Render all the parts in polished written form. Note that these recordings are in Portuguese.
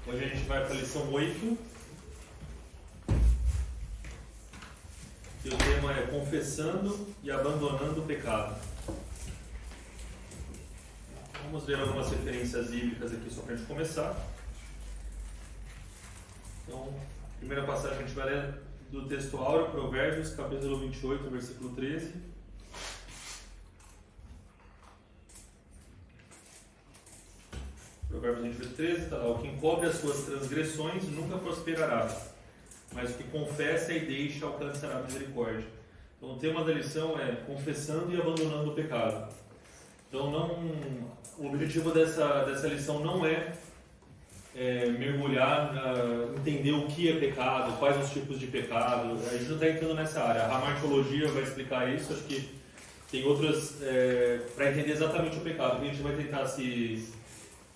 Hoje a gente vai para a lição 8. E o tema é confessando e abandonando o pecado. Vamos ver algumas referências bíblicas aqui só para a gente começar. Então, a primeira passagem a gente vai ler do texto áureo, Provérbios, capítulo 28, versículo 13. Provérbios 28, 13, está lá: o que encobre as suas transgressões nunca prosperará, mas o que confessa e deixa alcançará misericórdia. Então, o tema da lição é confessando e abandonando o pecado. Então, o objetivo dessa lição não é mergulhar, entender o que é pecado, quais os tipos de pecado. A gente não está entrando nessa área. A martologia vai explicar isso. Acho que tem outras para entender exatamente o pecado. O que a gente vai tentar se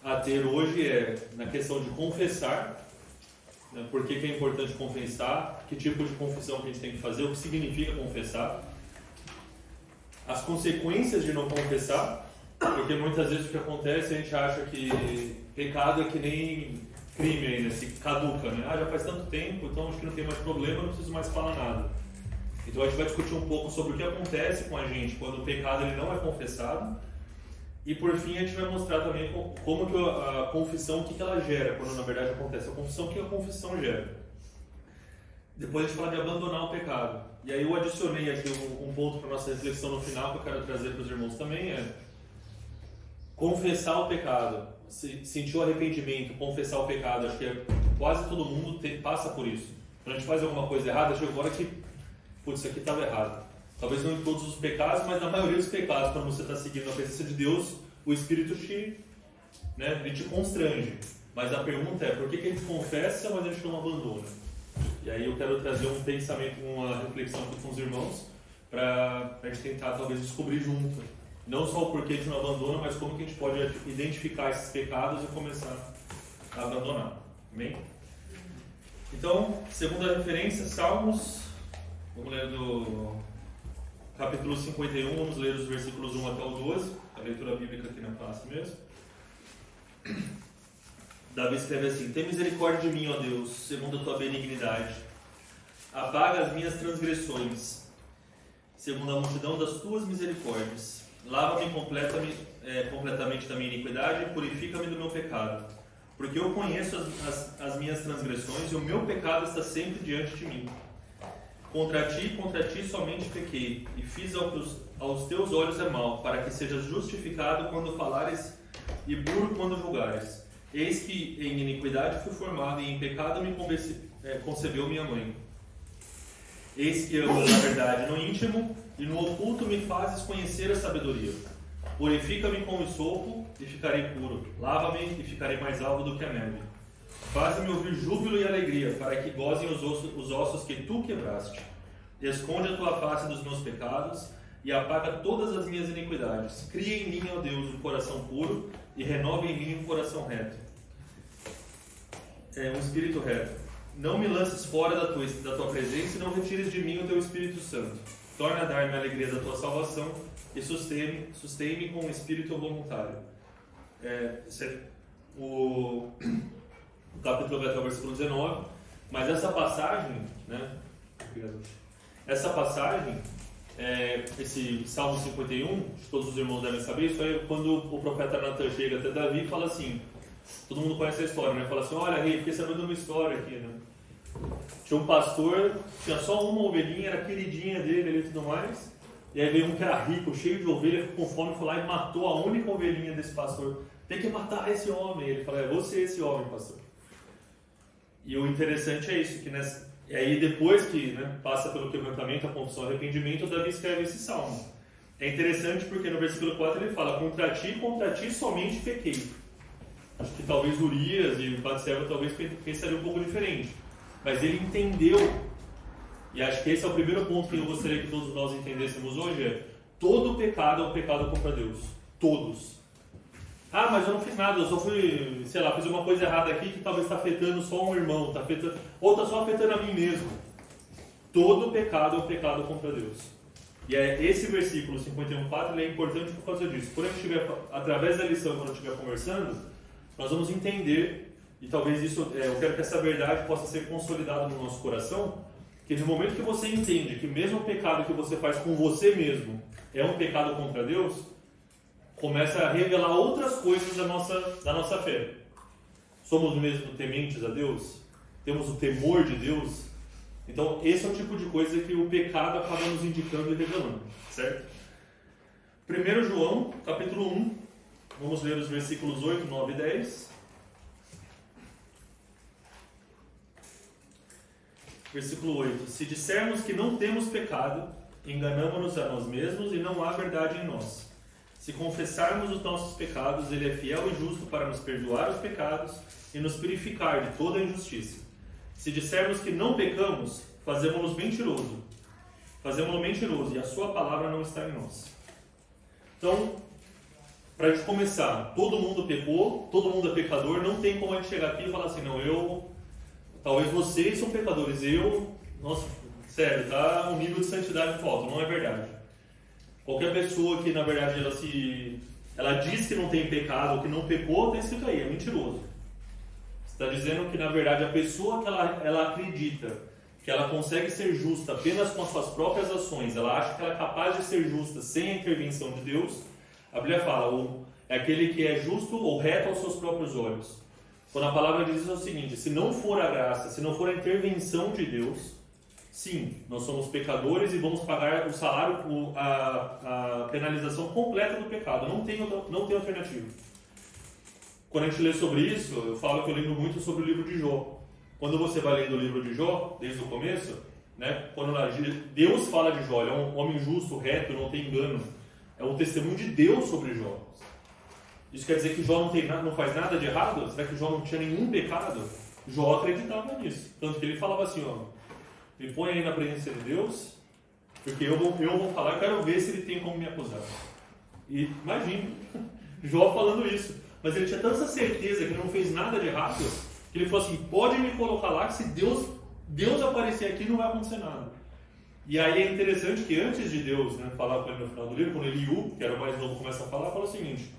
ater hoje é na questão de confessar. Por que é importante confessar, que tipo de confissão que a gente tem que fazer, o que significa confessar, as consequências de não confessar, porque muitas vezes o que acontece, a gente acha que pecado é que nem crime ainda, se caduca, né? Já faz tanto tempo, então acho que não tem mais problema, não preciso mais falar nada. Então a gente vai discutir um pouco sobre o que acontece com a gente quando o pecado ele não é confessado. E por fim a gente vai mostrar também como que a confissão, o que ela gera, quando na verdade acontece a confissão, o que a confissão gera. Depois a gente fala de abandonar o pecado. E aí eu adicionei aqui um ponto para a nossa reflexão no final, que eu quero trazer para os irmãos também, é confessar o pecado. Sentir o arrependimento, confessar o pecado. Acho que quase todo mundo passa por isso. Quando a gente faz alguma coisa errada, chega agora que, putz, isso aqui estava errado. Talvez não em todos os pecados, mas na maioria dos pecados, quando você está seguindo a presença de Deus, o Espírito ele te constrange. Mas a pergunta é, por que a gente confessa, mas a gente não abandona? E aí eu quero trazer um pensamento, uma reflexão aqui com os irmãos, para a gente tentar talvez descobrir junto. Não só o porquê a gente não abandona, mas como que a gente pode identificar esses pecados e começar a abandonar. Amém? Então, segunda referência, Salmos. Vamos ler do capítulo 51, vamos ler os versículos 1 até o 12, a leitura bíblica aqui na classe mesmo. Davi escreve assim: tem misericórdia de mim, ó Deus, segundo a tua benignidade. Apaga as minhas transgressões, segundo a multidão das tuas misericórdias. Lava-me completamente da minha iniquidade e purifica-me do meu pecado. Porque eu conheço as minhas transgressões e o meu pecado está sempre diante de mim. Contra ti somente pequei, e fiz aos teus olhos é mal, para que sejas justificado quando falares e burro quando julgares. Eis que em iniquidade fui formado, e em pecado me concebeu minha mãe. Eis que amo na verdade no íntimo, e no oculto me fazes conhecer a sabedoria. Purifica-me com o esopo, e ficarei puro. Lava-me, e ficarei mais alvo do que a neve. Faz-me ouvir júbilo e alegria, para que gozem os ossos que tu quebraste. Esconde a tua face dos meus pecados e apaga todas as minhas iniquidades. Cria em mim, ó Deus, um coração puro e renova em mim um coração reto. Um espírito reto. Não me lances fora da tua presença e não retires de mim o teu Espírito Santo. Torna a dar-me a alegria da tua salvação e sustém-me com um espírito voluntário. O capítulo vai até o versículo 19, mas essa passagem, esse Salmo 51, todos os irmãos devem saber, isso é quando o profeta Natan chega até Davi e fala assim, todo mundo conhece a história, né? Fala assim, olha rei, fiquei sabendo de uma história aqui, né? Tinha um pastor, tinha só uma ovelhinha, era queridinha dele e tudo mais, e aí veio um que era rico, cheio de ovelha, ficou com fome, foi lá e matou a única ovelhinha desse pastor. Tem que matar esse homem. Ele fala, você esse homem, pastor. E o interessante é isso, que e aí depois que passa pelo quebrantamento, a confissão e arrependimento, Davi escreve esse salmo. É interessante porque no versículo 4 ele fala, contra ti somente pequei. Acho que talvez Urias e Batseba talvez pensariam um pouco diferente. Mas ele entendeu, e acho que esse é o primeiro ponto que eu gostaria que todos nós entendêssemos hoje, todo pecado é um pecado contra Deus. Todos. Mas eu não fiz nada, eu só fui, fiz uma coisa errada aqui que talvez está afetando só um irmão, ou está só afetando a mim mesmo. Todo pecado é um pecado contra Deus. E esse versículo 51:4 ele é importante por causa disso. Quando a gente estiver, através da lição, quando a gente estiver conversando, nós vamos entender e talvez isso, eu quero que essa verdade possa ser consolidada no nosso coração, que no momento que você entende que mesmo o pecado que você faz com você mesmo é um pecado contra Deus, começa a revelar outras coisas da nossa fé. Somos mesmo tementes a Deus? Temos o temor de Deus? Então, esse é o tipo de coisa que o pecado acaba nos indicando e revelando, certo? 1 João, capítulo 1, vamos ler os versículos 8, 9 e 10. Versículo 8. Se dissermos que não temos pecado, enganamo-nos a nós mesmos e não há verdade em nós. Se confessarmos os nossos pecados, Ele é fiel e justo para nos perdoar os pecados e nos purificar de toda a injustiça. Se dissermos que não pecamos, fazemos-lo mentiroso e a sua palavra não está em nós. Então, para a gente começar, todo mundo pecou, todo mundo é pecador, não tem como a gente chegar aqui e falar assim, não, talvez vocês são pecadores, nossa, sério, tá um nível de santidade falta, não é verdade. Qualquer pessoa que, na verdade, ela diz que não tem pecado ou que não pecou, tem escrito aí, é mentiroso. Você está dizendo que, na verdade, a pessoa que ela acredita que ela consegue ser justa apenas com as suas próprias ações, ela acha que ela é capaz de ser justa sem a intervenção de Deus, a Bíblia fala, é aquele que é justo ou reto aos seus próprios olhos. Quando a palavra diz isso é o seguinte, se não for a graça, se não for a intervenção de Deus, sim, nós somos pecadores e vamos pagar o salário, a penalização completa do pecado, não tem alternativa. Quando a gente lê sobre isso, eu falo que eu lembro muito sobre o livro de Jó. Quando você vai lendo o livro de Jó, desde o começo, né, quando Deus fala de Jó, ele é um homem justo, reto, não tem engano, é um testemunho de Deus sobre Jó. Isso quer dizer que Jó não faz nada de errado? Será que Jó não tinha nenhum pecado? Jó acreditava nisso. Tanto que ele falava assim, me põe aí na presença de Deus, porque eu vou falar, eu quero ver se ele tem como me acusar. E imagine, Jó falando isso. Mas ele tinha tanta certeza que ele não fez nada de errado, que ele falou assim, pode me colocar lá, que se Deus aparecer aqui não vai acontecer nada. E aí é interessante que antes de Deus, né, falar com ele no final do livro, quando Eliú, que era o mais novo, começa a falar, fala o seguinte,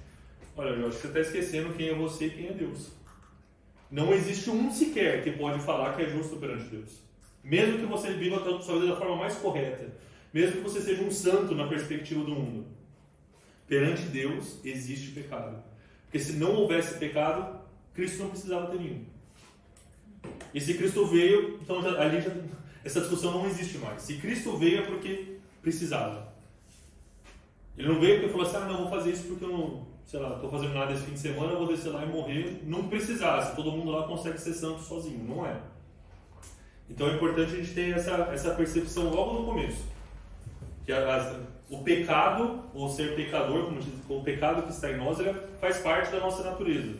olha, Jó, você está esquecendo quem é você e quem é Deus. Não existe um sequer que pode falar que é justo perante Deus. Mesmo que você viva a sua vida da forma mais correta, mesmo que você seja um santo na perspectiva do mundo, perante Deus existe pecado. Porque se não houvesse pecado, Cristo não precisava ter nenhum. E se Cristo veio, então essa discussão não existe mais. Se Cristo veio é porque precisava. Ele não veio porque falou assim, não vou fazer isso porque eu não, estou fazendo nada esse fim de semana, eu vou descer lá e morrer. Não precisasse, todo mundo lá consegue ser santo sozinho, não é? Então é importante a gente ter essa percepção logo no começo. Que o pecado, ou ser pecador, como diz, o pecado que está em nós, ele faz parte da nossa natureza.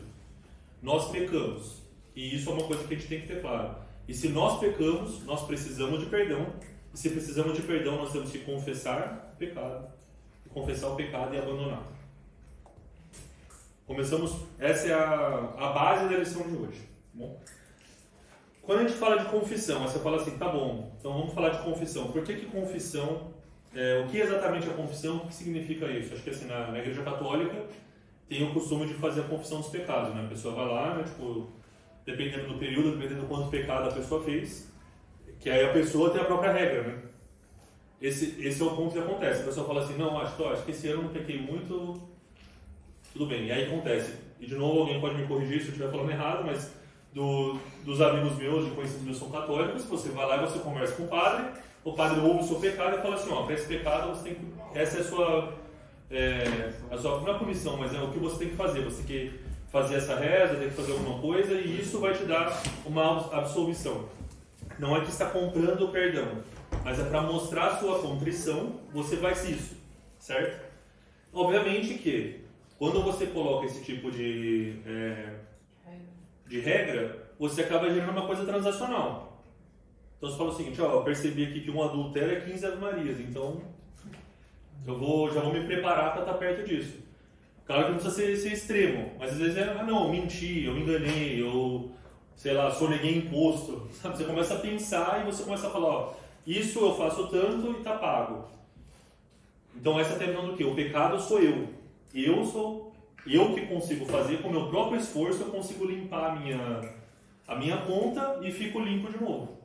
Nós pecamos. E isso é uma coisa que a gente tem que ter claro. E se nós pecamos, nós precisamos de perdão. E se precisamos de perdão, nós temos que confessar o pecado. E confessar o pecado e abandonar. Essa é a base da lição de hoje. Bom, quando a gente fala de confissão, você fala assim, tá bom, então vamos falar de confissão. Por que confissão? O que exatamente é confissão? O que significa isso? Acho que assim, na Igreja Católica tem o costume de fazer a confissão dos pecados, né? A pessoa vai lá, né, dependendo do período, dependendo do quanto pecado a pessoa fez, que aí a pessoa tem a própria regra, né? Esse é o ponto que acontece. A pessoa fala assim, não, acho que esse ano eu não pequei muito, tudo bem. E aí acontece. E de novo alguém pode me corrigir se eu estiver falando errado, mas dos amigos meus, de conhecidos meus são católicos, você vai lá e você conversa com o padre ouve o seu pecado e fala assim, para esse pecado você tem que, essa é a sua não é punição, mas é o que você tem que fazer. Você tem que fazer essa reza, tem que fazer alguma coisa e isso vai te dar uma absolvição. Não é que está comprando o perdão, mas é para mostrar a sua contrição, você faz isso, certo? Obviamente que quando você coloca esse tipo de regra, você acaba gerando uma coisa transacional. Então você fala o seguinte, eu percebi aqui que um adultério é 15 Ave Marias, então eu já vou me preparar para estar perto disso. Claro que não precisa ser extremo, mas às vezes eu menti, eu me enganei, eu, soneguei imposto. Sabe? Você começa a pensar e você começa a falar, isso eu faço tanto e está pago. Então essa é a terminação do quê? O pecado sou eu. Eu sou eu que consigo fazer, com o meu próprio esforço, eu consigo limpar a minha conta e fico limpo de novo.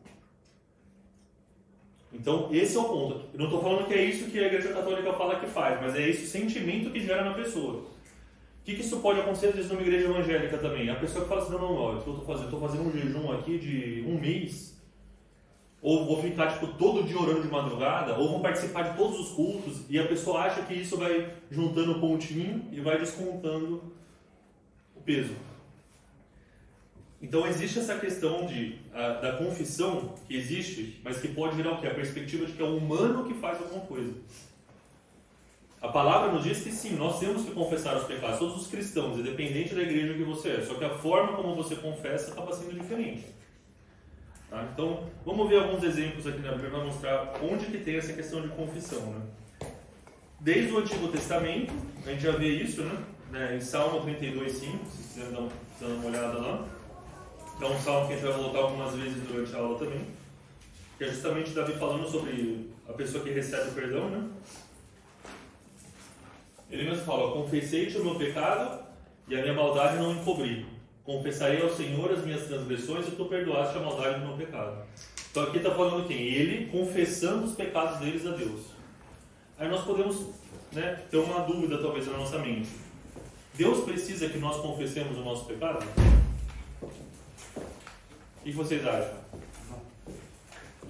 Então, esse é o ponto. Eu não estou falando que é isso que a Igreja Católica fala que faz, mas é esse o sentimento que gera na pessoa. O que isso pode acontecer, às vezes, numa igreja evangélica também? A pessoa que fala assim, não, ó, eu estou fazendo um jejum aqui de 1 mês, ou vou ficar tipo, todo dia orando de madrugada, ou vou participar de todos os cultos, e a pessoa acha que isso vai juntando pontinho e vai descontando o peso. Então existe essa questão da confissão que existe, mas que pode virar o quê? A perspectiva de que é o humano que faz alguma coisa. A palavra nos diz que sim, nós temos que confessar os pecados, todos os cristãos, independente da igreja que você é, só que a forma como você confessa acaba sendo diferente. Tá? Então, vamos ver alguns exemplos aqui na Bíblia para mostrar onde que tem essa questão de confissão. Né? Desde o Antigo Testamento, a gente já vê isso, né? Em Salmo 32:5, se quiser dar uma olhada lá. É um salmo que a gente vai voltar algumas vezes durante a aula também, que é justamente Davi falando sobre a pessoa que recebe o perdão, né? Ele mesmo fala, confessei-te o meu pecado e a minha maldade não encobri. Confessarei ao Senhor as minhas transgressões e tu perdoaste a maldade do meu pecado. Então aqui está falando quem? Ele confessando os pecados deles a Deus. Aí nós podemos, né, ter uma dúvida talvez na nossa mente. Deus precisa que nós confessemos o nosso pecado? O que vocês acham?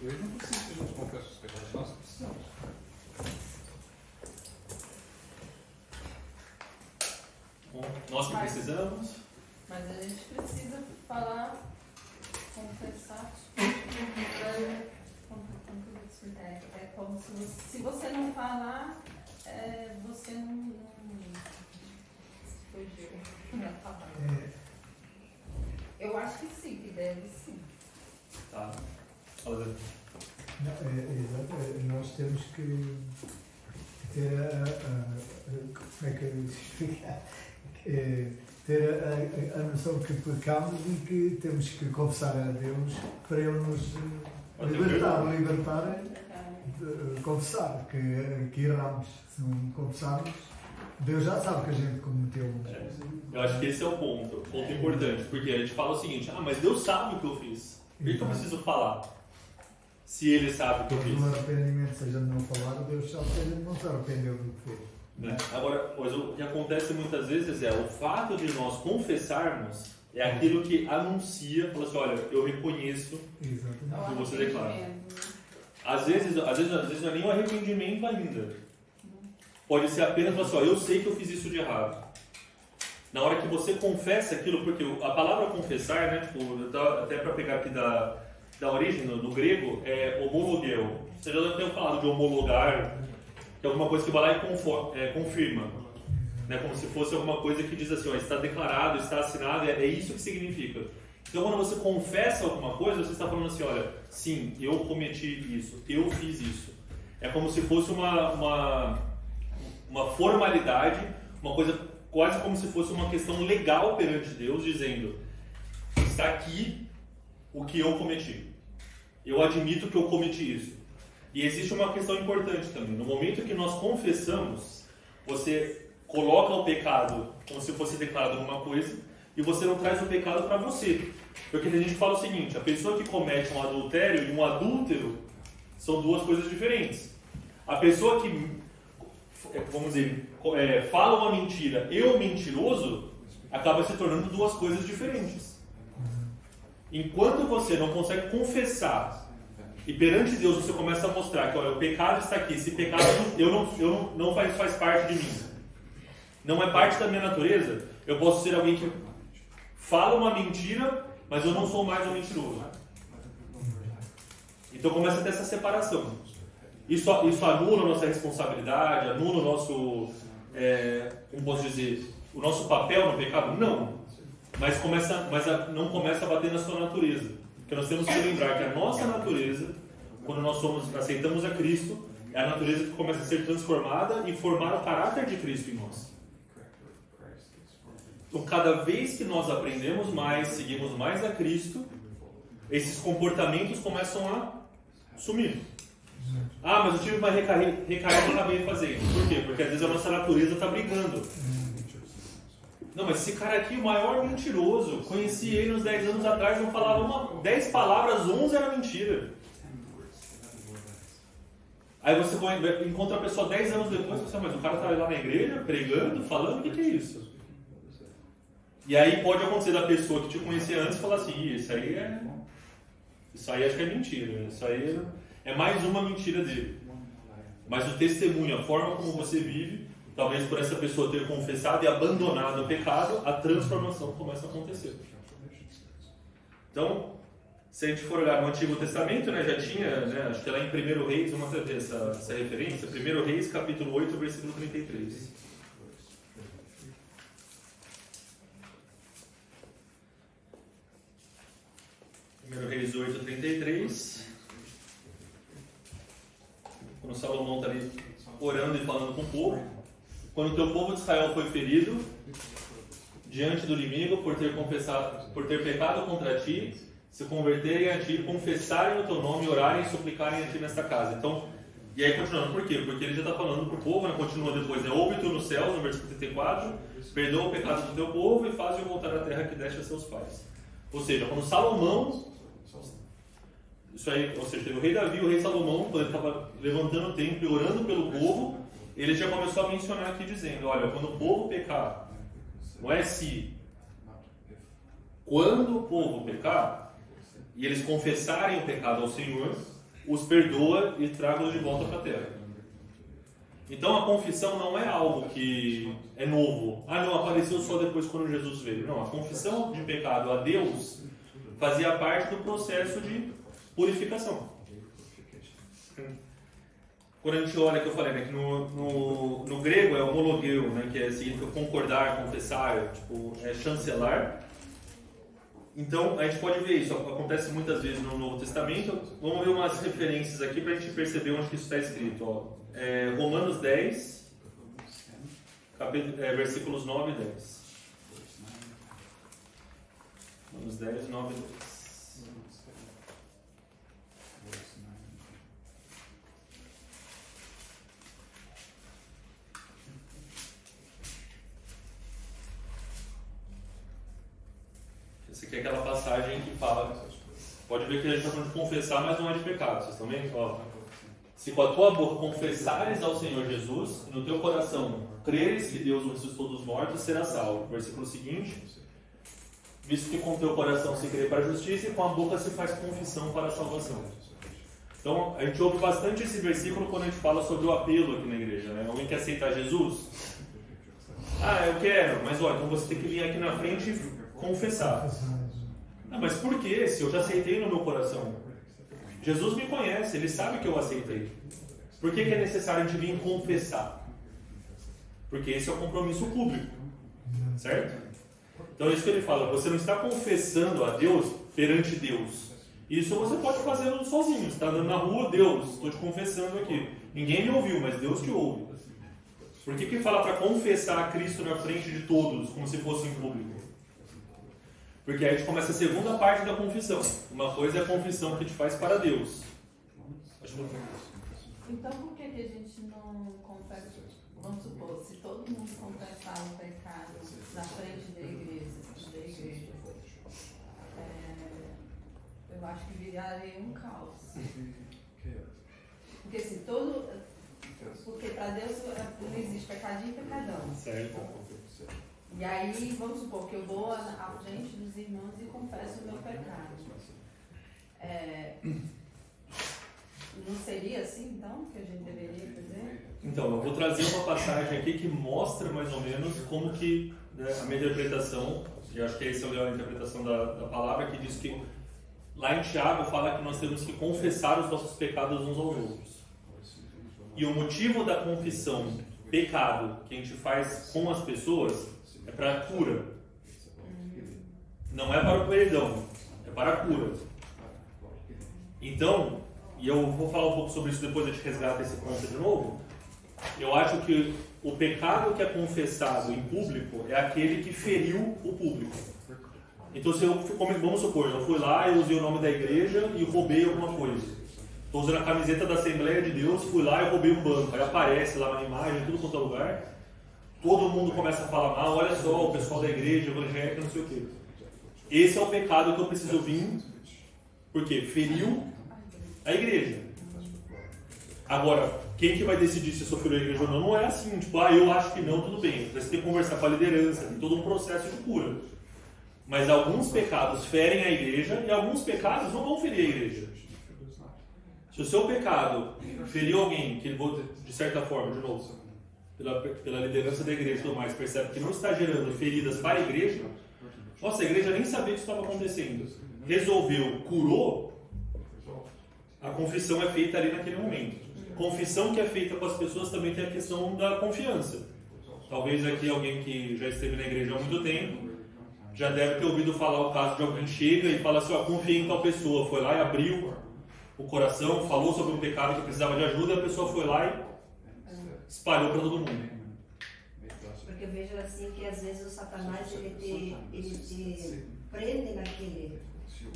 Deus não precisa que a gente confesse os pecados, nós precisamos. Bom, nós que precisamos. Mas a gente precisa falar, confessar. É como se você não falar, você não fugiu da palavra. Eu acho que sim, que deve sim. Tá. Fala. Exato. Nós temos que ter como é que eu explicar? Ter a noção que pecamos e que temos que confessar a Deus para Ele nos libertar de confessar que erramos. Se não confessarmos, Deus já sabe que a gente cometeu. Eu acho que esse é o ponto importante, porque a gente fala o seguinte, mas Deus sabe o que eu fiz, por que eu preciso falar? Se Ele sabe o que eu fiz. Se o arrependimento seja de não falar, Deus sabe que a gente não se arrependeu do que fez. Né? Agora, mas o que acontece muitas vezes é o fato de nós confessarmos é aquilo que anuncia, fala assim, olha, eu reconheço o que você declara. Às vezes não é nem um arrependimento ainda. Pode ser apenas falar assim, eu sei que eu fiz isso de errado. Na hora que você confessa aquilo, porque a palavra confessar, né, tipo, até para pegar aqui da origem, no grego, é homologeu. Você já deve ter falado de homologar, que é alguma coisa que vai lá e confirma. Né, como se fosse alguma coisa que diz assim, está declarado, está assinado, é isso que significa. Então, quando você confessa alguma coisa, você está falando assim, olha, sim, eu cometi isso, eu fiz isso. É como se fosse uma formalidade, uma coisa quase como se fosse uma questão legal perante Deus, dizendo, está aqui o que eu cometi. Eu admito que eu cometi isso. E existe uma questão importante também. No momento que nós confessamos, você coloca o pecado como se fosse declarado alguma coisa e você não traz o pecado para você. Porque a gente fala o seguinte, a pessoa que comete um adultério e um adúltero são duas coisas diferentes. A pessoa que, vamos dizer, fala uma mentira e o mentiroso acaba se tornando duas coisas diferentes. Enquanto você não consegue confessar e perante Deus você começa a mostrar que olha, o pecado está aqui, esse pecado não faz parte de mim, não é parte da minha natureza, eu posso ser alguém que fala uma mentira, mas eu não sou mais um mentiroso. Então começa a ter essa separação. Isso anula a nossa responsabilidade, anula o nosso, como posso dizer, o nosso papel no pecado? Não. Mas não começa a bater na sua natureza. Porque nós temos que lembrar que a nossa natureza, quando nós aceitamos a Cristo, é a natureza que começa a ser transformada e formar o caráter de Cristo em nós. Então, cada vez que nós aprendemos mais, seguimos mais a Cristo, esses comportamentos começam a sumir. Mas eu tive uma recaída e acabei fazendo. Por quê? Porque às vezes a nossa natureza está brigando. Não, mas esse cara aqui, o maior mentiroso, conheci ele uns 10 anos atrás, não falava 10 palavras, 11 era mentira. Aí você encontra a pessoa 10 anos depois e você mas o cara tá lá na igreja, pregando, falando, o que é isso? E aí pode acontecer da pessoa que te conhecia antes falar assim, isso aí acho que é mentira, isso aí é mais uma mentira dele. Mas o testemunho, a forma como você vive, talvez por essa pessoa ter confessado e abandonado o pecado, a transformação começa a acontecer. Então, se a gente for olhar no Antigo Testamento, né, já tinha, né, acho que lá em 1 Reis, vamos ver essa referência, 1 Reis, capítulo 8, versículo 33. 1 Reis 8, 33. Quando Salomão está ali orando e falando com o povo. Quando o teu povo de Israel foi ferido diante do inimigo por ter pecado contra ti, se converterem a ti, confessarem o teu nome, orarem e suplicarem a ti nesta casa. Então, e aí continuando, por quê? Porque ele já está falando para o povo, né? Continua depois, né? Ouve tu nos céus, no versículo 34, perdoa o pecado do teu povo e faz-o voltar à terra que deste a seus pais. Ou seja, quando Salomão, isso aí, ou seja, teve o rei Davi, o rei Salomão, quando ele estava levantando o templo e orando pelo povo, ele já começou a mencionar aqui dizendo, olha, quando o povo pecar, não é se, quando o povo pecar, e eles confessarem o pecado ao Senhor, os perdoa e traga-os de volta para a terra. Então a confissão não é algo que é novo. Ah, não, apareceu só depois quando Jesus veio. Não, a confissão de pecado a Deus fazia parte do processo de purificação. Quando a gente olha, que eu falei, né, que no grego é homologeu, né, que significa concordar, confessar, é chancelar. Então, a gente pode ver isso, acontece muitas vezes no Novo Testamento. Vamos ver umas referências aqui para a gente perceber onde que isso está escrito. Ó. Romanos 10, versículos 9 e 10. Romanos 10, 9 e 10. Essa aqui é aquela passagem que fala, pode ver que a gente está falando de confessar, mas não é de pecado, vocês estão vendo? Ó, se com a tua boca confessares ao Senhor Jesus, e no teu coração creres que Deus o ressuscitou dos mortos, será salvo. Versículo seguinte, visto que com o teu coração se crê para a justiça e com a boca se faz confissão para a salvação. Então, a gente ouve bastante esse versículo quando a gente fala sobre o apelo aqui na igreja, né? Alguém quer aceitar Jesus? Ah, eu quero, mas olha, então você tem que vir aqui na frente e confessar. Ah, mas por que? Se eu já aceitei no meu coração. Jesus me conhece, Ele sabe que eu aceitei. Por que é necessário a gente vir confessar? Porque esse é o compromisso público. Certo? Então é isso que ele fala, você não está confessando a Deus perante Deus. Isso você pode fazer sozinho. Você está andando na rua, Deus, estou te confessando aqui. Ninguém me ouviu, mas Deus te ouve. Por que fala para confessar a Cristo na frente de todos, como se fosse em público? Porque aí a gente começa a segunda parte da confissão. Uma coisa é a confissão que a gente faz para Deus. Então por que a gente não confessa? Vamos supor, se todo mundo confessar o pecado na frente da igreja, eu acho que viraria um caos. Porque se todo... Porque para Deus não existe pecadinho e pecadão. Certo. E aí, vamos supor que eu vou à frente dos irmãos e confesso o meu pecado. Não seria assim, então, que a gente deveria fazer? Então, eu vou trazer uma passagem aqui que mostra mais ou menos como que, né, a minha interpretação, e acho que essa é a interpretação da palavra, que diz que lá em Tiago fala que nós temos que confessar os nossos pecados uns aos outros. E o motivo da confissão, pecado, que a gente faz com as pessoas, é para a cura. Não é para o perdão, é para a cura. Então, e eu vou falar um pouco sobre isso depois, a gente resgata esse ponto de novo. Eu acho que o pecado que é confessado em público é aquele que feriu o público. Então, se eu, vamos supor, eu fui lá, eu usei o nome da igreja e roubei alguma coisa. Estou usando a camiseta da Assembleia de Deus, fui lá e roubei um banco. Aí aparece lá na imagem, tudo quanto é lugar. todo mundo começa a falar mal, olha só, o pessoal da igreja evangélica, não sei o quê. Esse é o pecado que eu preciso vir, porque feriu a igreja. Agora, quem que vai decidir se sofreu a igreja ou não? Não é assim, tipo, eu acho que não, tudo bem. Você tem que conversar com a liderança, tem todo um processo de cura. Mas alguns pecados ferem a igreja e alguns pecados não vão ferir a igreja. Se o seu pecado feriu alguém, que ele, de certa forma, de novo, pela liderança da igreja e tudo mais, percebe que não está gerando feridas para a igreja, nossa, a igreja nem sabia que isso estava acontecendo. Resolveu, curou, a confissão é feita ali naquele momento. Confissão que é feita com as pessoas também tem a questão da confiança. Talvez aqui alguém que já esteve na igreja há muito tempo já deve ter ouvido falar o caso de alguém que chega e fala assim, confiei em tal pessoa, foi lá e abriu o coração, falou sobre um pecado que precisava de ajuda, e a pessoa foi lá e espalhou para todo mundo. Porque eu vejo assim que às vezes o Satanás ele te prende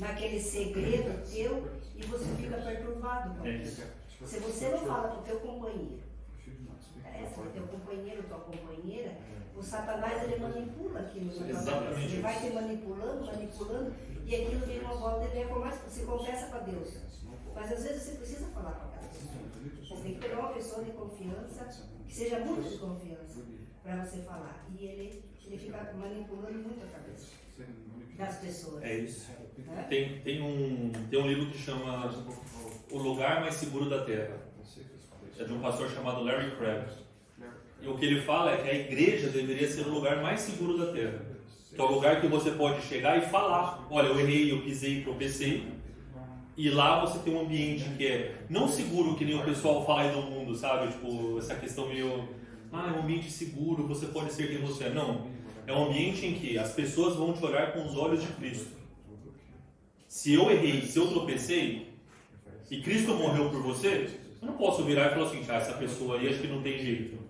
naquele segredo teu e você fica perturbado com isso. Se você não fala para o teu companheiro, teu companheiro, tua companheira, o Satanás ele manipula aquilo na tua cabeça. Ele vai te manipulando, e aquilo vem uma bola de neve, por mais que você confessa para Deus. Mas às vezes você precisa falar para aquela pessoa. Você tem que pegar uma pessoa de confiança, que seja muito de confiança, para você falar. E ele fica manipulando muito a cabeça das pessoas. É isso. Tem um livro que chama O Lugar Mais Seguro da Terra. É de um pastor chamado Larry Crabb. E o que ele fala é que a igreja deveria ser o lugar mais seguro da Terra. Que é o lugar que você pode chegar e falar, olha, eu errei, eu pisei, tropecei. E lá você tem um ambiente que é não seguro que nem o pessoal fala aí do mundo, sabe? Tipo, essa questão meio, é um ambiente seguro, você pode ser quem você é. Não. É um ambiente em que as pessoas vão te olhar com os olhos de Cristo. Se eu errei, se eu tropecei, e Cristo morreu por você, eu não posso virar e falar assim, essa pessoa aí acho que não tem jeito.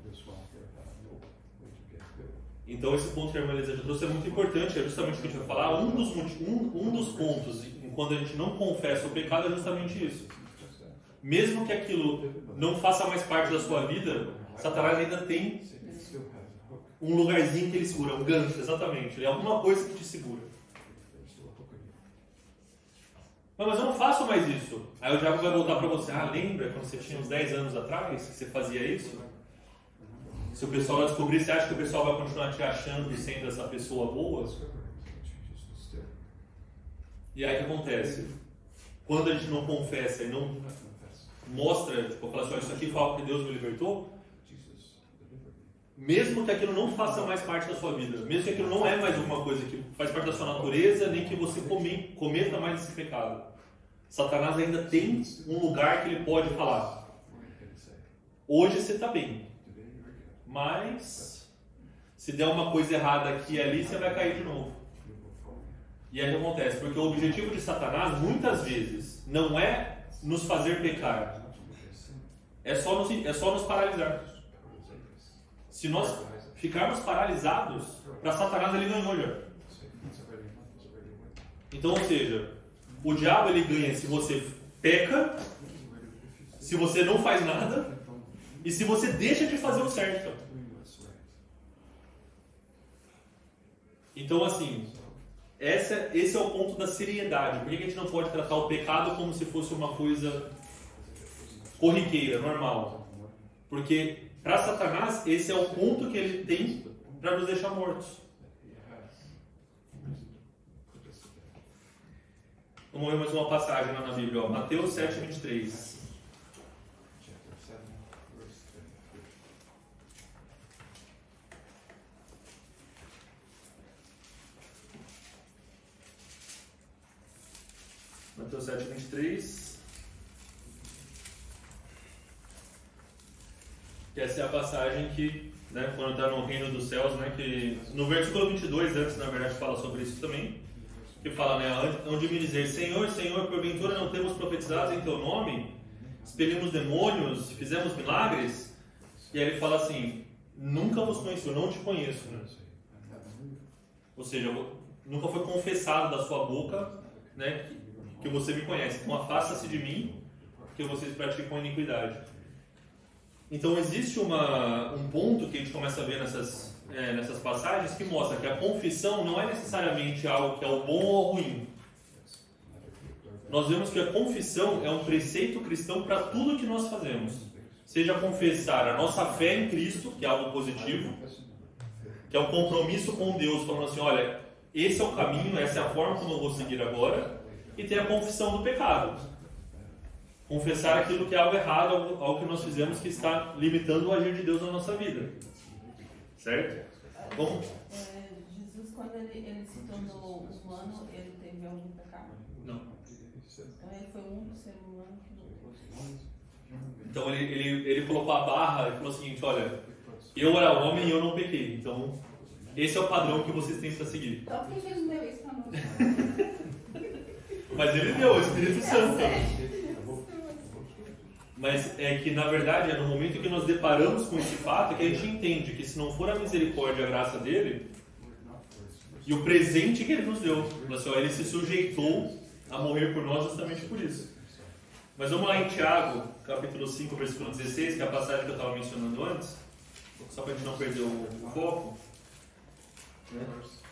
Então esse ponto que a irmã Elisa já trouxe é muito importante, é justamente o que a gente vai falar. Um dos pontos, quando a gente não confessa o pecado, é justamente isso. Mesmo que aquilo não faça mais parte da sua vida, Satanás ainda tem um lugarzinho que ele segura, um gancho, exatamente. É alguma coisa que te segura. Mas eu não faço mais isso. Aí o diabo vai voltar para você. Lembra quando você tinha uns 10 anos atrás que você fazia isso? Se o pessoal descobrir, você acha que o pessoal vai continuar te achando sendo essa pessoa boa? E aí o que acontece? Quando a gente não confessa e não mostra, fala assim, isso aqui foi algo que Deus me libertou, mesmo que aquilo não faça mais parte da sua vida, mesmo que aquilo não é mais alguma coisa que faz parte da sua natureza, nem que você cometa mais esse pecado, Satanás ainda tem um lugar que ele pode falar. Hoje você está bem. Mas, se der uma coisa errada aqui e ali, você vai cair de novo. E aí o que acontece? Porque o objetivo de Satanás, muitas vezes, não é nos fazer pecar. É só nos paralisar. Se nós ficarmos paralisados, para Satanás ele ganhou já. Então, ou seja, o diabo ele ganha se você peca, se você não faz nada, e se você deixa de fazer o certo. Então, assim, esse é o ponto da seriedade. Por que a gente não pode tratar o pecado como se fosse uma coisa corriqueira, normal? Porque, para Satanás, esse é o ponto que ele tem para nos deixar mortos. Vamos ver mais uma passagem lá na Bíblia. Mateus 7:23. Mateus 7:23. Que essa é a passagem que, quando está no reino dos céus, que no versículo 22, antes, na verdade, fala sobre isso também. Que fala, onde me dizer, Senhor, Senhor, porventura não temos profetizado em teu nome? Expelimos demônios, fizemos milagres? E aí ele fala assim, nunca vos conheci, eu não te conheço. Ou seja, nunca foi confessado da sua boca, que você me conhece. Então afasta-se de mim, porque vocês praticam iniquidade. Então existe um ponto que a gente começa a ver nessas passagens que mostra que a confissão não é necessariamente algo que é o bom ou o ruim. Nós vemos que a confissão é um preceito cristão para tudo que nós fazemos. Seja confessar a nossa fé em Cristo, que é algo positivo, que é um compromisso com Deus, falando assim, olha, esse é o caminho, essa é a forma como eu vou seguir agora, e ter a confissão do pecado. Confessar aquilo que é algo errado, algo que nós fizemos que está limitando o agir de Deus na nossa vida. Certo? Bom, Jesus, quando ele se tornou humano, ele teve algum pecado? não. Então ele foi o único ser humano que não teve. Então ele colocou a barra e falou o seguinte, olha, eu era homem e eu não pequei, então esse é o padrão que vocês têm para seguir. Então por que ele não deu isso para nós? Mas ele deu o Espírito Santo. Mas é que, na verdade, é no momento que nós deparamos com esse fato que a gente entende que se não for a misericórdia e a graça dele, e o presente que ele nos deu, ele se sujeitou a morrer por nós justamente por isso. Mas vamos lá em Tiago, capítulo 5, versículo 16, que é a passagem que eu estava mencionando antes, só para a gente não perder o foco.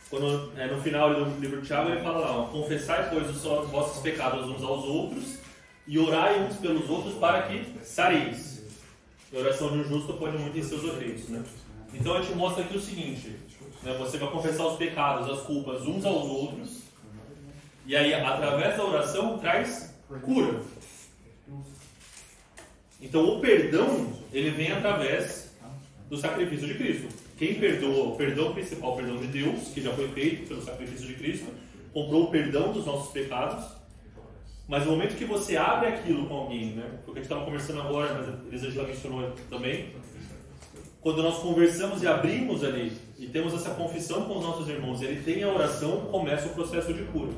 Quando, no final do livro de Tiago, ele fala lá, confessai, pois, os vossos pecados uns aos outros, e orai uns pelos outros para que sareis. A oração de um justo pode muito em seus efeitos, né? Então a gente mostra aqui o seguinte, né? Você vai confessar os pecados, as culpas uns aos outros, e aí através da oração traz cura. Então o perdão, ele vem através do sacrifício de Cristo. Quem perdoa, o perdão principal, o perdão de Deus, que já foi feito pelo sacrifício de Cristo, comprou o perdão dos nossos pecados. Mas no momento que você abre aquilo com alguém, né? Porque a gente estava conversando agora, mas a Elisa já mencionou também. Quando nós conversamos e abrimos ali, e temos essa confissão com os nossos irmãos, ele tem a oração, começa o processo de cura.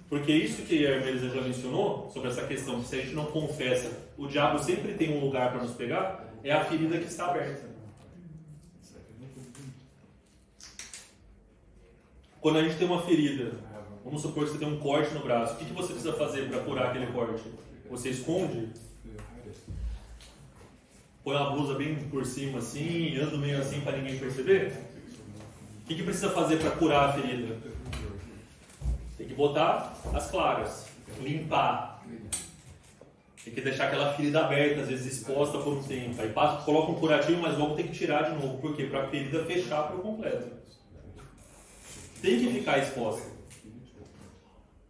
Porque isso que a irmã Elisa já mencionou, sobre essa questão, que se a gente não confessa, o diabo sempre tem um lugar para nos pegar, é a ferida que está aberta. Quando a gente tem uma ferida, vamos supor que você tem um corte no braço, o que você precisa fazer para curar aquele corte? Você esconde? Põe uma blusa bem por cima assim, anda meio assim para ninguém perceber? O que precisa fazer para curar a ferida? Tem que botar as claras, limpar. Tem que deixar aquela ferida aberta, às vezes exposta por um tempo. Aí coloca um curativo, mas logo tem que tirar de novo. Por quê? Para a ferida fechar por completo. Tem que ficar exposta.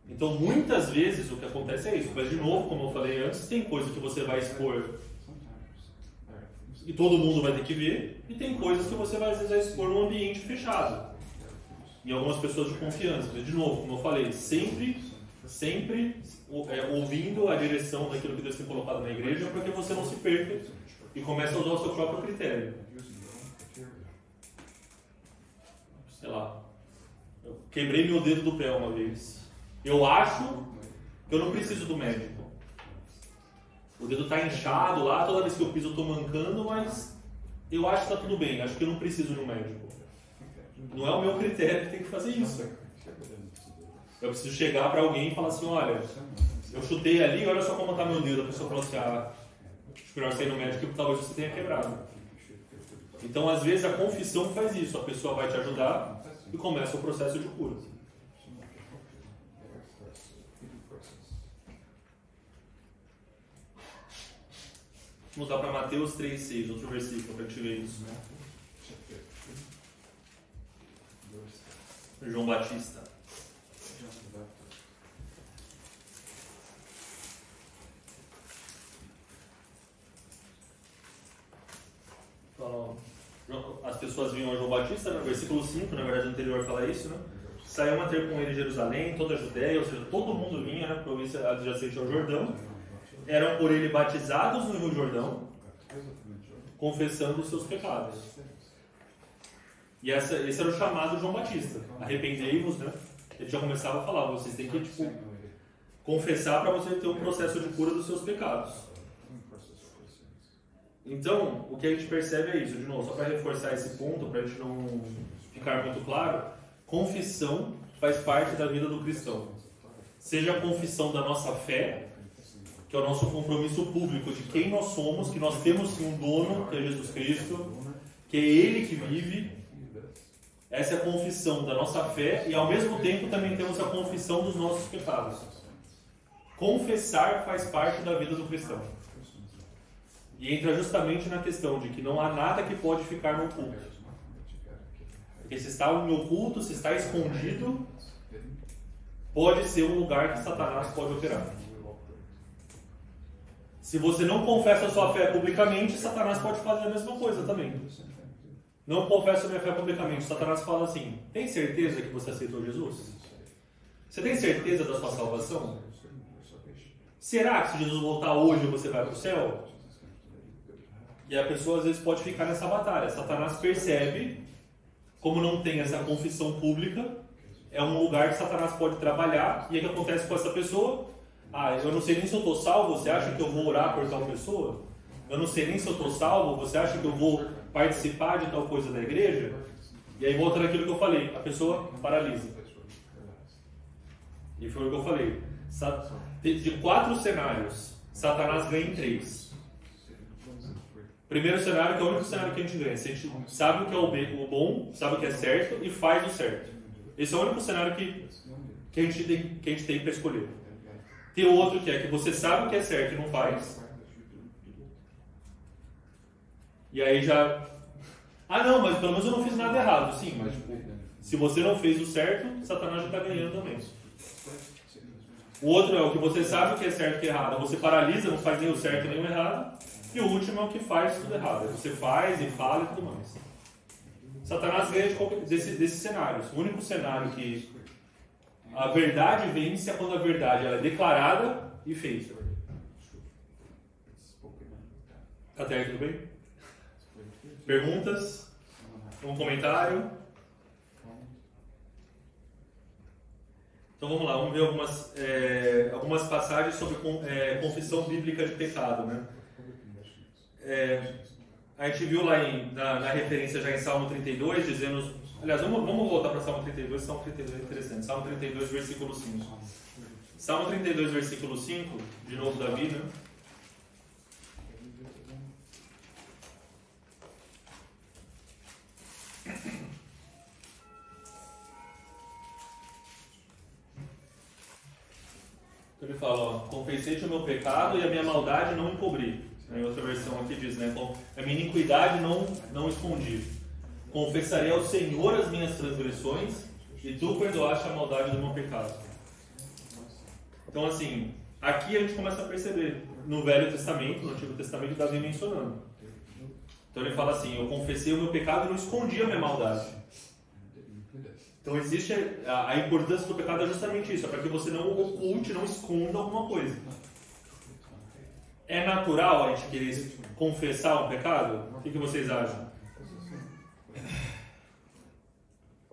Então, muitas vezes o que acontece é isso. Mas, de novo, como eu falei antes, tem coisa que você vai expor e todo mundo vai ter que ver, e tem coisas que você vai, às vezes, vai expor num ambiente fechado. E algumas pessoas de confiança. Mas, de novo, como eu falei, sempre ouvindo a direção daquilo que Deus tem colocado na igreja, para que você não se perca e comece a usar o seu próprio critério. Sei lá, eu quebrei meu dedo do pé uma vez. Eu acho que eu não preciso do médico. O dedo está inchado lá, toda vez que eu piso eu estou mancando, mas eu acho que está tudo bem, acho que eu não preciso de um médico. Não é o meu critério que tem que fazer isso. Eu preciso chegar para alguém e falar assim, olha, eu chutei ali, olha só como está meu dedo. A pessoa fala assim, acho melhor você ir no médico porque talvez você tenha quebrado. Então, às vezes, a confissão faz isso. A pessoa vai te ajudar e começa o processo de cura. Vamos mudar para Mateus 3,6, outro versículo, para a gente ver isso. João Batista. As pessoas vinham a João Batista, no versículo 5, na verdade, anterior fala isso, né? Saíam a ter com ele Jerusalém, toda a Judéia, ou seja, todo mundo vinha, né? Província adjacente ao Jordão. Eram por ele batizados no Rio Jordão, confessando os seus pecados. E esse era o chamado de João Batista. Arrependei-vos, né? Ele já começava a falar, vocês têm que, confessar para você ter um processo de cura dos seus pecados. Então, o que a gente percebe é isso, de novo, só para reforçar esse ponto, para a gente não ficar muito claro, confissão faz parte da vida do cristão. Seja a confissão da nossa fé, que é o nosso compromisso público de quem nós somos, que nós temos um dono, que é Jesus Cristo, que é Ele que vive. Essa é a confissão da nossa fé e, ao mesmo tempo, também temos a confissão dos nossos pecados. Confessar faz parte da vida do cristão. E entra justamente na questão de que não há nada que pode ficar no oculto. Porque se está no oculto, se está escondido, pode ser um lugar que Satanás pode operar. Se você não confessa a sua fé publicamente, Satanás pode fazer a mesma coisa também. Não confesso a minha fé publicamente. Satanás fala assim: tem certeza que você aceitou Jesus? Você tem certeza da sua salvação? Será que se Jesus voltar hoje você vai para o céu? E a pessoa às vezes pode ficar nessa batalha. Satanás percebe, como não tem essa confissão pública, é um lugar que Satanás pode trabalhar. E o que acontece com essa pessoa? Ah, eu não sei nem se eu estou salvo, você acha que eu vou orar por tal pessoa? Eu não sei nem se eu estou salvo, você acha que eu vou participar de tal coisa da igreja? E aí volta naquilo que eu falei, a pessoa paralisa. E foi o que eu falei. De 4 cenários, Satanás ganha em 3. Primeiro cenário, que é o único cenário que a gente ganha. Se a gente sabe o que é o bom, sabe o que é certo e faz o certo. Esse é o único cenário que a gente tem para escolher. Tem outro que é que você sabe o que é certo e não faz. E aí já... Ah não, mas pelo menos eu não fiz nada errado. Sim, mas se você não fez o certo, Satanás já está ganhando também. O outro é o que você sabe o que é certo e o que é errado. Você paralisa, não faz nem o certo nem o errado. E o último é o que faz tudo errado. Você faz e fala e tudo mais. Satanás ganha desses cenários. O único cenário que a verdade vence é quando a verdade ela é declarada e feita. Até aí tudo bem? Perguntas? Um comentário? Então vamos lá, vamos ver algumas passagens sobre confissão bíblica de pecado, né? A gente viu lá na referência já em Salmo 32, dizendo... Aliás, vamos voltar para Salmo 32, Salmo 32 é interessante. Salmo 32, versículo 5. Salmo 32, versículo 5, de novo Davi, né? Ele fala, ó, confessei-te o meu pecado e a minha maldade não encobri. Em outra versão aqui diz, né? A minha iniquidade não escondi. Confessarei ao Senhor as minhas transgressões e tu perdoaste a maldade do meu pecado. Então, assim, aqui a gente começa a perceber, no Velho Testamento, no Antigo Testamento, Davi mencionando. Então ele fala assim, eu confessei o meu pecado e não escondi a minha maldade. Então existe a importância do pecado é justamente isso, é para que você não oculte, não esconda alguma coisa. É natural a gente querer confessar um pecado? O que vocês acham?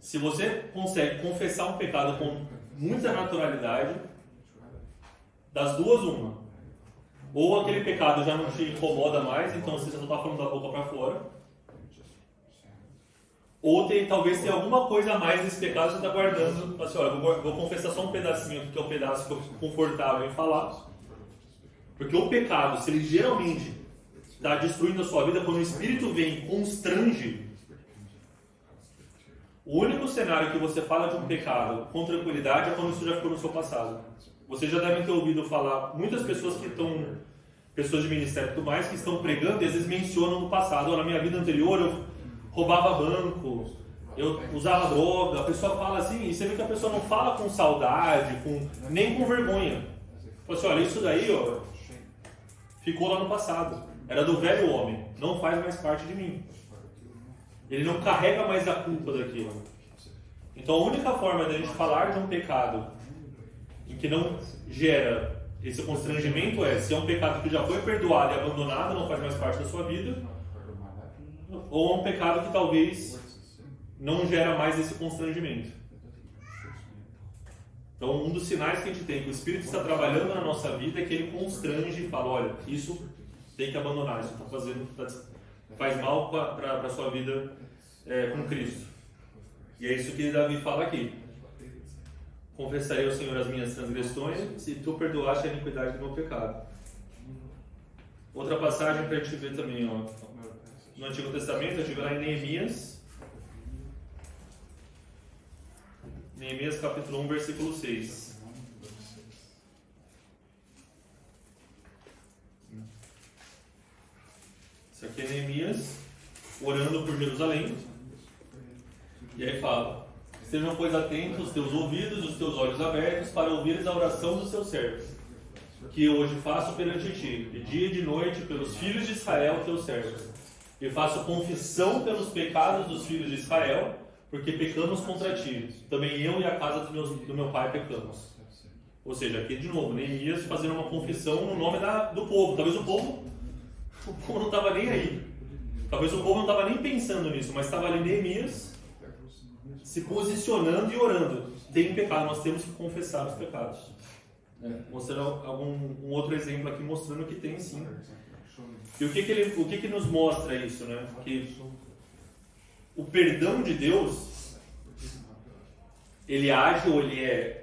Se você consegue confessar um pecado com muita naturalidade, das duas uma. Ou aquele pecado já não te incomoda mais, então você só está falando da boca para fora. Ou talvez tenha alguma coisa a mais nesse pecado que você está guardando. Assim, olha, vou confessar só um pedacinho aqui, que é o pedaço que eu fico confortável em falar. Porque o pecado, se ele geralmente está destruindo a sua vida, quando o Espírito vem e constrange, o único cenário que você fala de um pecado com tranquilidade é quando isso já ficou no seu passado. Vocês já devem ter ouvido falar, muitas pessoas que estão, pessoas de ministério e tudo mais, que estão pregando e às vezes mencionam no passado, na minha vida anterior eu roubava banco, eu usava droga. A pessoa fala assim, e você vê que a pessoa não fala com saudade, nem com vergonha. Fala assim, olha, isso daí ó, ficou lá no passado, era do velho homem, não faz mais parte de mim. Ele não carrega mais a culpa daquilo. Então a única forma de a gente falar de um pecado em que não gera esse constrangimento é se é um pecado que já foi perdoado e abandonado, não faz mais parte da sua vida, ou é um pecado que talvez não gera mais esse constrangimento. Então um dos sinais que a gente tem que o Espírito está trabalhando na nossa vida é que ele constrange e fala, olha, isso tem que abandonar, isso faz mal para a sua vida com Cristo. E é isso que Davi fala aqui. Confessarei ao Senhor as minhas transgressões e tu perdoaste a iniquidade do meu pecado. Outra passagem para a gente ver também, ó, no Antigo Testamento, a gente vê lá em Neemias. Neemias capítulo 1, versículo 6. Isso aqui é Neemias orando por Jerusalém. E aí fala: estejam, pois, atentos os teus ouvidos e os teus olhos abertos para ouvires a oração dos teus servos, que hoje faço perante ti, de dia e de noite, pelos filhos de Israel, teus servos. E faço confissão pelos pecados dos filhos de Israel, porque pecamos contra ti. Também eu e a casa do meu pai pecamos. Ou seja, aqui de novo, Neemias fazendo uma confissão no nome do povo. Talvez o povo não estava nem aí. Talvez o povo não estava nem pensando nisso, mas estava ali Neemias se posicionando e orando. Tem pecado, nós temos que confessar os pecados. Mostrando um outro exemplo aqui, mostrando que tem sim. E o que nos mostra isso, né? Que o perdão de Deus, ele age ou ele é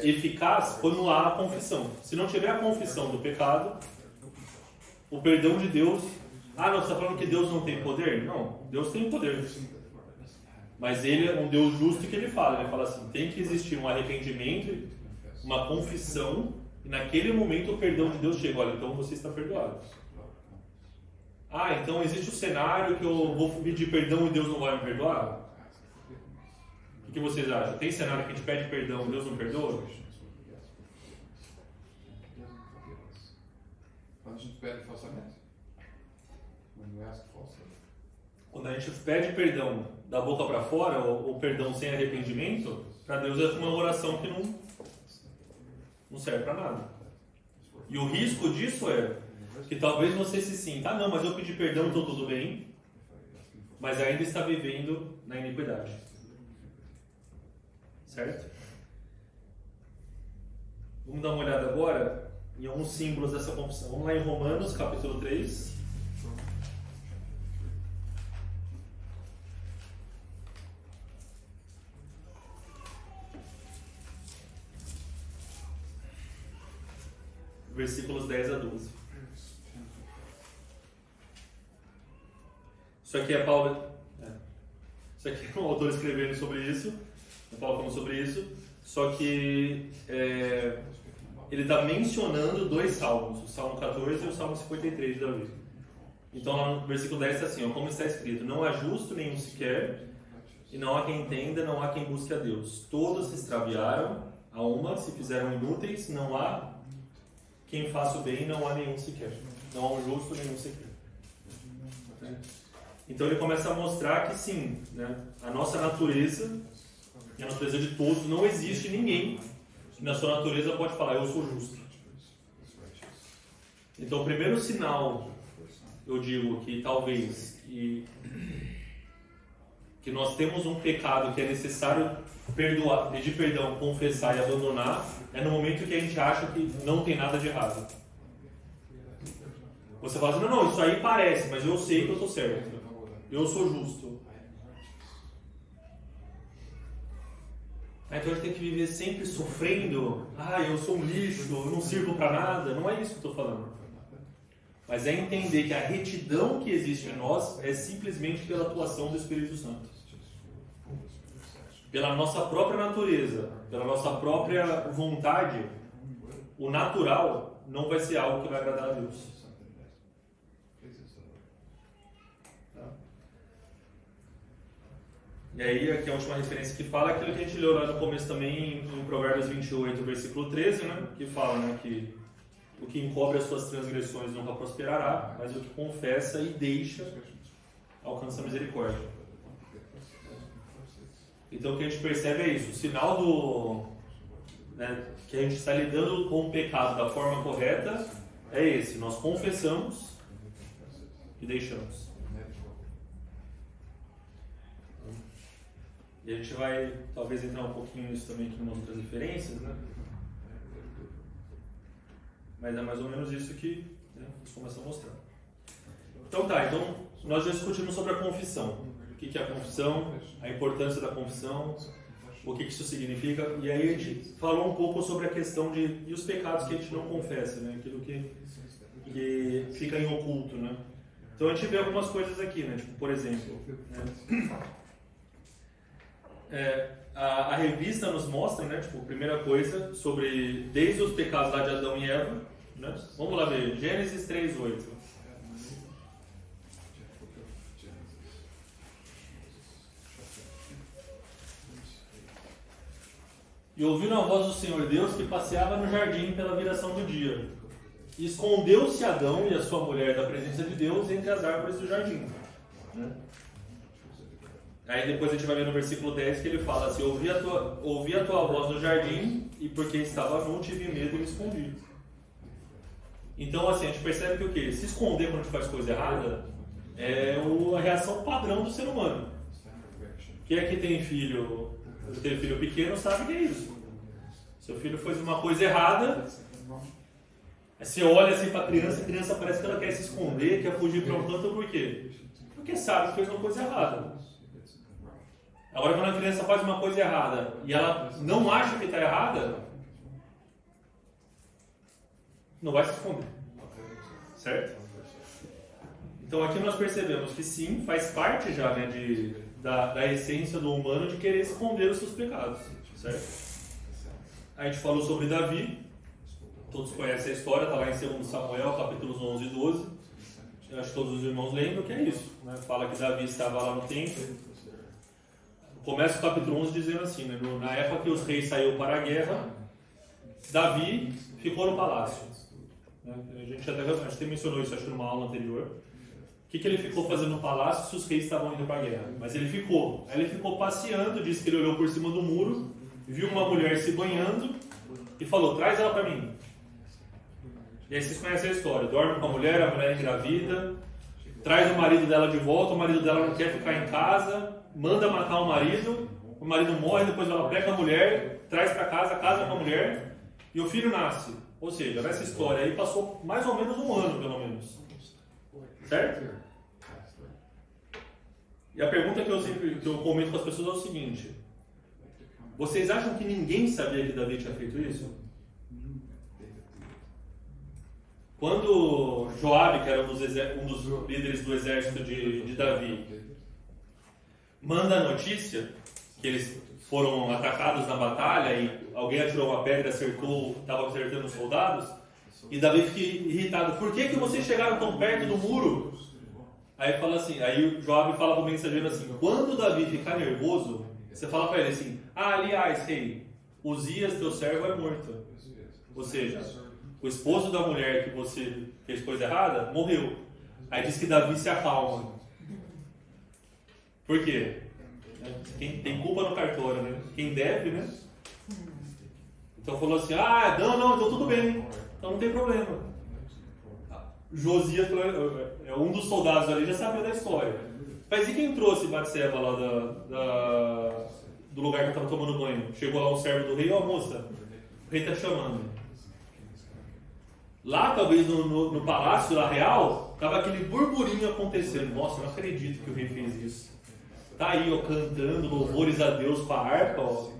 eficaz quando há a confissão. Se não tiver a confissão do pecado, o perdão de Deus... Ah, não, você está falando que Deus não tem poder? Não, Deus tem poder. Mas Ele é um Deus justo que Ele fala assim, tem que existir um arrependimento, uma confissão, e naquele momento o perdão de Deus chega. Olha, então você está perdoado. Ah, então existe o cenário que eu vou pedir perdão e Deus não vai me perdoar? O que vocês acham? Tem cenário que a gente pede perdão e Deus não perdoa? Quando a gente pede falsamente. Quando a gente pede perdão da boca para fora, ou perdão sem arrependimento, para Deus é uma oração que não serve para nada. E o risco disso é que talvez você se sinta: ah, não, mas eu pedi perdão, então tudo bem, mas ainda está vivendo na iniquidade. Certo? Vamos dar uma olhada agora em alguns símbolos dessa confissão. Vamos lá em Romanos, capítulo 3. Versículos 10 a 12. Isso aqui é Paulo. Isso aqui é um autor escrevendo sobre isso. É Paulo falando sobre isso. Só que ele está mencionando dois salmos, o Salmo 14 e o Salmo 53 de Davi. Então lá no versículo 10 está assim, ó, como está escrito: não há justo nenhum sequer, e não há quem entenda, não há quem busque a Deus. Todos se extraviaram, a uma se fizeram inúteis, não há quem faça o bem, não há nenhum sequer. Não há um justo nenhum sequer. Então ele começa a mostrar que sim, né, a nossa natureza, e a natureza de todos, não existe ninguém que na sua natureza pode falar: eu sou justo. Então o primeiro sinal, eu digo que talvez que nós temos um pecado que é necessário perdoar, pedir perdão, confessar e abandonar, é no momento que a gente acha que não tem nada de errado. Você fala assim: não, isso aí parece, mas eu sei que eu estou certo, eu sou justo. Então a gente tem que viver sempre sofrendo: ah, eu sou um lixo, eu não sirvo para nada. Não é isso que eu estou falando. Mas é entender que a retidão que existe em nós é simplesmente pela atuação do Espírito Santo. Pela nossa própria natureza, pela nossa própria vontade, o natural não vai ser algo que vai agradar a Deus. Tá? E aí, aqui a última referência que fala é aquilo que a gente leu lá no começo também, em Provérbios 28, versículo 13, né? Que fala, né, que o que encobre as suas transgressões nunca prosperará, mas o que confessa e deixa alcança a misericórdia. Então o que a gente percebe é isso, o sinal que a gente está lidando com o pecado da forma correta é esse: nós confessamos e deixamos. E a gente vai talvez entrar um pouquinho nisso também aqui em outras referências, né? Mas é mais ou menos isso que nós começamos a mostrar. Então nós já discutimos sobre a confissão. O que é a confissão, a importância da confissão, o que isso significa, e aí a gente falou um pouco sobre a questão e os pecados que a gente não confessa, né? Aquilo que que fica em oculto, né? Então a gente vê algumas coisas aqui, né? Tipo, por exemplo, a revista nos mostra, né? Tipo, primeira coisa, sobre desde os pecados lá de Adão e Eva, né? Vamos lá ver, Gênesis 3:8. E ouviram a voz do Senhor Deus que passeava no jardim pela viração do dia. E escondeu-se Adão e a sua mulher da presença de Deus entre as árvores do jardim. Né? Aí depois a gente vai ver no versículo 10 que ele fala assim: ouvi a tua voz no jardim, e porque estava nu, tive medo e me escondi. Então assim, a gente percebe que o quê? Se esconder quando a gente faz coisa errada é a reação padrão do ser humano. Quem aqui tem filho pequeno sabe que é isso. Seu filho fez uma coisa errada, aí você olha assim para a criança parece que ela quer se esconder, quer fugir para um canto, por quê? Porque sabe que fez uma coisa errada. Agora, quando a criança faz uma coisa errada e ela não acha que está errada, não vai se esconder. Certo? Então aqui nós percebemos que sim, faz parte já, né, da essência do humano de querer esconder os seus pecados. Certo? A gente falou sobre Davi, todos conhecem a história, está lá em 2 Samuel, capítulos 11 e 12. Acho que todos os irmãos lembram que é isso. Né? Fala que Davi estava lá no templo. Começa o capítulo 11 dizendo assim, né? Na época que os reis saíram para a guerra, Davi ficou no palácio. Né? A gente até mencionou isso, acho que numa aula anterior. O que ele ficou fazendo no palácio se os reis estavam indo para a guerra? Mas ele ficou. Aí ele ficou passeando, disse que ele olhou por cima do muro, viu uma mulher se banhando e falou: traz ela para mim. E aí vocês conhecem a história: dorme com a mulher engravida, traz o marido dela de volta, o marido dela não quer ficar em casa, manda matar o marido morre, depois ela pega a mulher, traz para casa, casa com a mulher e o filho nasce. Ou seja, nessa história aí passou mais ou menos um ano, pelo menos. Certo? E a pergunta que eu comento com as pessoas é o seguinte: vocês acham que ninguém sabia que Davi tinha feito isso? Quando Joabe, que era um dos líderes do exército de Davi, manda a notícia que eles foram atacados na batalha e alguém atirou uma pedra e estava acertando os soldados, e Davi fica irritado: por que vocês chegaram tão perto do muro? Aí fala assim, aí Joabe fala para o mensageiro assim: quando Davi ficar nervoso, você fala para ele assim: aliás, rei, Uzias, teu servo, é morto. Ou seja, o esposo da mulher que você fez coisa errada morreu. Aí diz que Davi se acalma. Por quê? Quem tem culpa no cartório, né? Quem deve, né? Então falou assim: não, então tudo bem, então não tem problema. Josias, um dos soldados ali, já sabia da história. Mas e quem trouxe Batseba lá do lugar que estava tomando banho? Chegou lá um servo do rei: moça, o rei está chamando. Lá, talvez no palácio lá real, estava aquele burburinho acontecendo. Nossa, não acredito que o rei fez isso. Tá aí, cantando louvores a Deus com a harpa,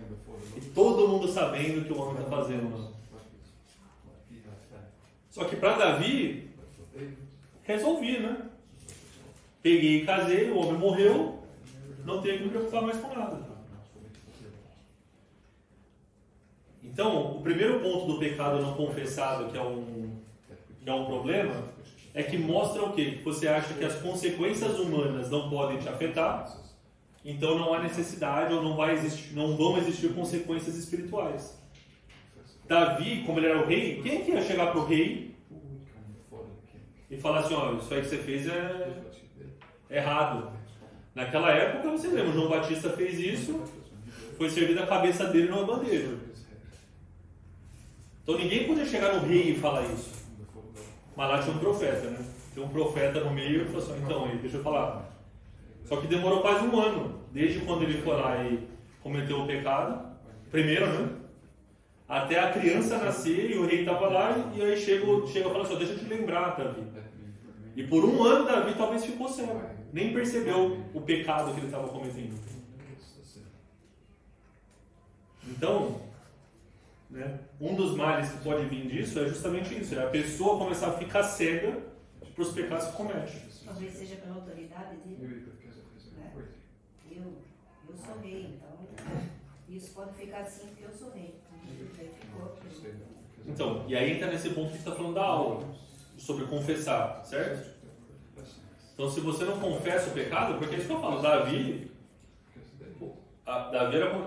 e todo mundo sabendo o que o homem está fazendo. Só que para Davi, resolvi, né? Peguei e casei, o homem morreu, não tenho que me preocupar mais com nada. Então, o primeiro ponto do pecado não confessado, que é um problema, é que mostra o quê? Que você acha que as consequências humanas não podem te afetar, então não há necessidade ou não vão existir consequências espirituais. Davi, como ele era o rei, quem que ia chegar para o rei e falar assim: isso aí que você fez é errado? Naquela época, você lembra, João Batista fez isso, foi servida a cabeça dele numa bandeja. Então ninguém podia chegar no rei e falar isso. Mas lá tinha um profeta, né? Tem um profeta no meio e falou assim: então, deixa eu falar. Só que demorou quase um ano, desde quando ele foi lá e cometeu o pecado, primeiro, né? Até a criança nascer e o rei estava lá, e aí chega e fala assim: deixa eu te lembrar, Davi. E por um ano Davi talvez ficou cego, nem percebeu o pecado que ele estava cometendo. Então, né? Um dos males que pode vir disso é justamente isso, é a pessoa começar a ficar cega para os pecados que comete. Talvez seja pela autoridade dele. Eu sou rei, então isso pode ficar assim porque eu sou rei. Daí ficou. Então, e aí entra nesse ponto que a gente está falando da aula, sobre confessar, certo? Então, se você não confessa o pecado, porque é isso que eu falo, Davi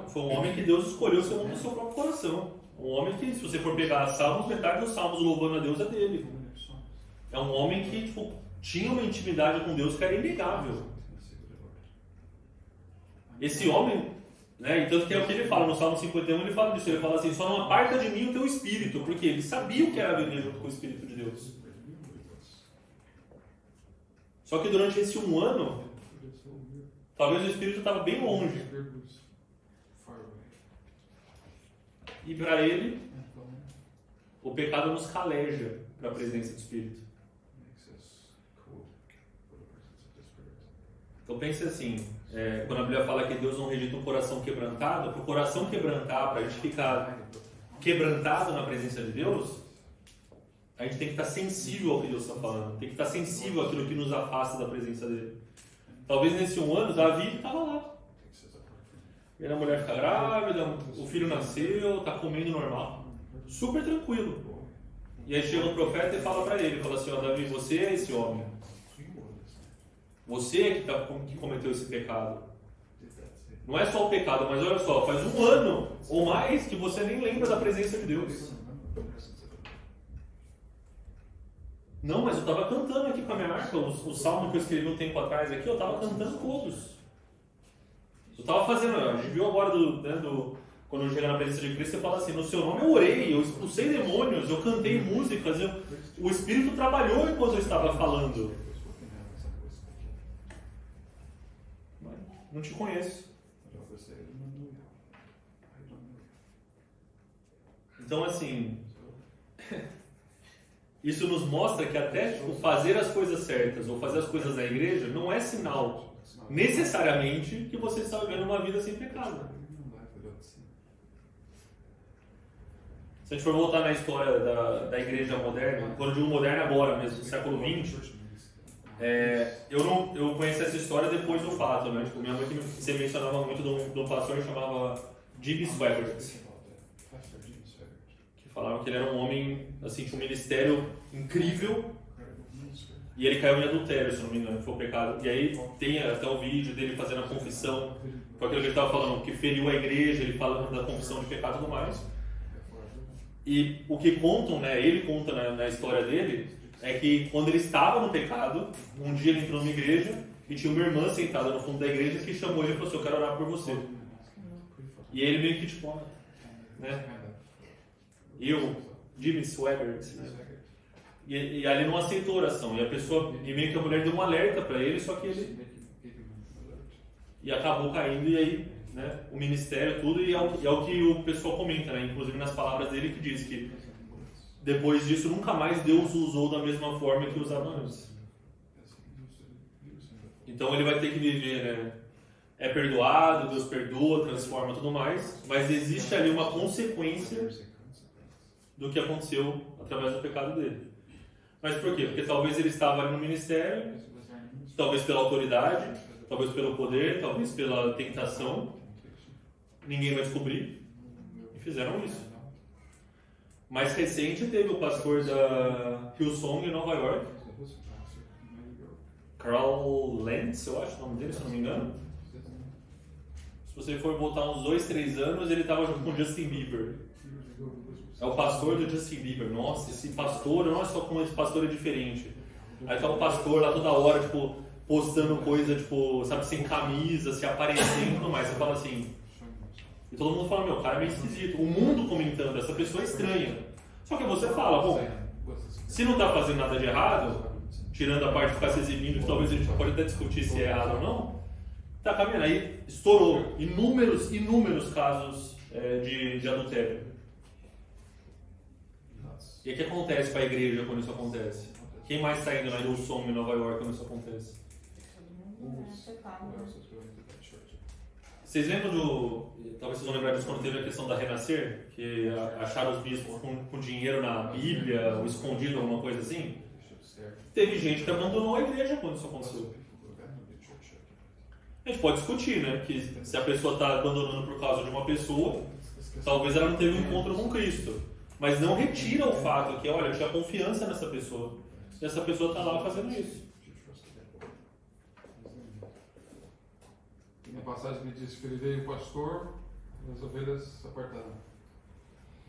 foi um homem que Deus escolheu segundo o seu próprio coração. Um homem que, se você for pegar Salmos, metade dos Salmos louvando a Deus é dele. É um homem que tipo, tinha uma intimidade com Deus que era inegável. Esse homem, né, e tanto que é o que ele fala no Salmo 51, ele fala disso, ele fala assim, só não aparta de mim o teu espírito, porque ele sabia o que era viver junto com o Espírito de Deus. Só que durante esse 1 ano, talvez o Espírito estava bem longe. E para ele, o pecado nos caleja para a presença do Espírito. Então pense assim, quando a Bíblia fala que Deus não rejeita um coração quebrantado, para o coração quebrantar, para a gente ficar quebrantado na presença de Deus, a gente tem que estar sensível ao que Deus está falando, tem que estar sensível àquilo que nos afasta da presença dele. Talvez nesse 1 ano, Davi estava lá. E a mulher fica grávida, o filho nasceu, está comendo normal, super tranquilo. E aí chega um profeta e fala para ele, fala assim, ó, Davi, você é esse homem. Você é que cometeu esse pecado. Não é só o pecado, mas olha só, faz 1 ano ou mais que você nem lembra da presença de Deus. Não, mas eu estava cantando aqui com a minha harpa, o salmo que eu escrevi um tempo atrás aqui, eu estava cantando todos. Eu estava fazendo, a gente viu agora quando chega na presença de Cristo, você fala assim, no seu nome eu orei, eu expulsei demônios, eu cantei músicas, o Espírito trabalhou enquanto eu estava falando. Não te conheço. Então, assim, isso nos mostra que até tipo, fazer as coisas certas ou fazer as coisas na igreja não é sinal necessariamente que você está vivendo uma vida sem pecado. Se a gente for voltar na história da igreja moderna, quando eu digo moderna agora mesmo, no século XX, eu conheci essa história depois do fato, né? Tipo, minha mãe se mencionava muito de um pastor que chamava Jimmy Swaggart, que falava que ele era um homem assim, com um ministério incrível e ele caiu em adultério, se não me engano, foi o pecado. E aí tem até o vídeo dele fazendo a confissão, foi aquilo que ele estava falando, que feriu a igreja, ele falando da confissão de pecado e tudo mais. E o que contam, né, ele conta na história dele, é que quando ele estava no pecado, um dia ele entrou numa igreja e tinha uma irmã sentada no fundo da igreja que chamou ele e falou assim, eu quero orar por você. E ele meio que tipo, né? Jimmy Swaggart, né? E ali não aceitou a oração. E meio que a mulher deu um alerta para ele, só que ele... E acabou caindo, e aí, né, o ministério, tudo, e é o que o pessoal comenta, né? Inclusive nas palavras dele que diz que depois disso, nunca mais Deus o usou da mesma forma que usava antes. Então ele vai ter que viver, né? É perdoado, Deus perdoa, transforma tudo mais, mas existe ali uma consequência do que aconteceu através do pecado dele. Mas por quê? Porque talvez ele estava ali no ministério, talvez pela autoridade, talvez pelo poder, talvez pela tentação, ninguém vai descobrir, e fizeram isso. Mais recente teve o pastor da Hillsong em Nova York, Carl Lentz, eu acho o nome dele, se não me engano. Se você for voltar uns 2, 3 anos, ele estava junto com Justin Bieber. É o pastor do Justin Bieber. Nossa, esse pastor, nossa, como esse pastor é diferente. Aí tá o pastor lá toda hora, tipo, postando coisa, tipo, sabe, sem camisa, se aparecendo e tudo mais. Você fala assim... E todo mundo fala, meu, o cara é meio esquisito. O mundo comentando, essa pessoa é estranha. Só que você fala, bom, se não tá fazendo nada de errado, tirando a parte de ficar se exibindo, que talvez a gente pode até discutir se é errado ou não, tá caminhando. Aí estourou inúmeros casos de adultério. E o que acontece para a igreja quando isso acontece? Quem mais está indo na Hillsong em Nova York quando isso acontece? Vocês lembram talvez vocês vão lembrar disso quando teve a questão da Renascer, que acharam os bispos com dinheiro na Bíblia, ou escondido, alguma coisa assim? Teve gente que abandonou a igreja quando isso aconteceu. A gente pode discutir, né? Que se a pessoa está abandonando por causa de uma pessoa, talvez ela não teve um encontro com Cristo. Mas não retira o fato que, olha, eu tinha confiança nessa pessoa. E essa pessoa está lá fazendo isso. Na passagem me diz que ele veio o pastor e as ovelhas apartaram.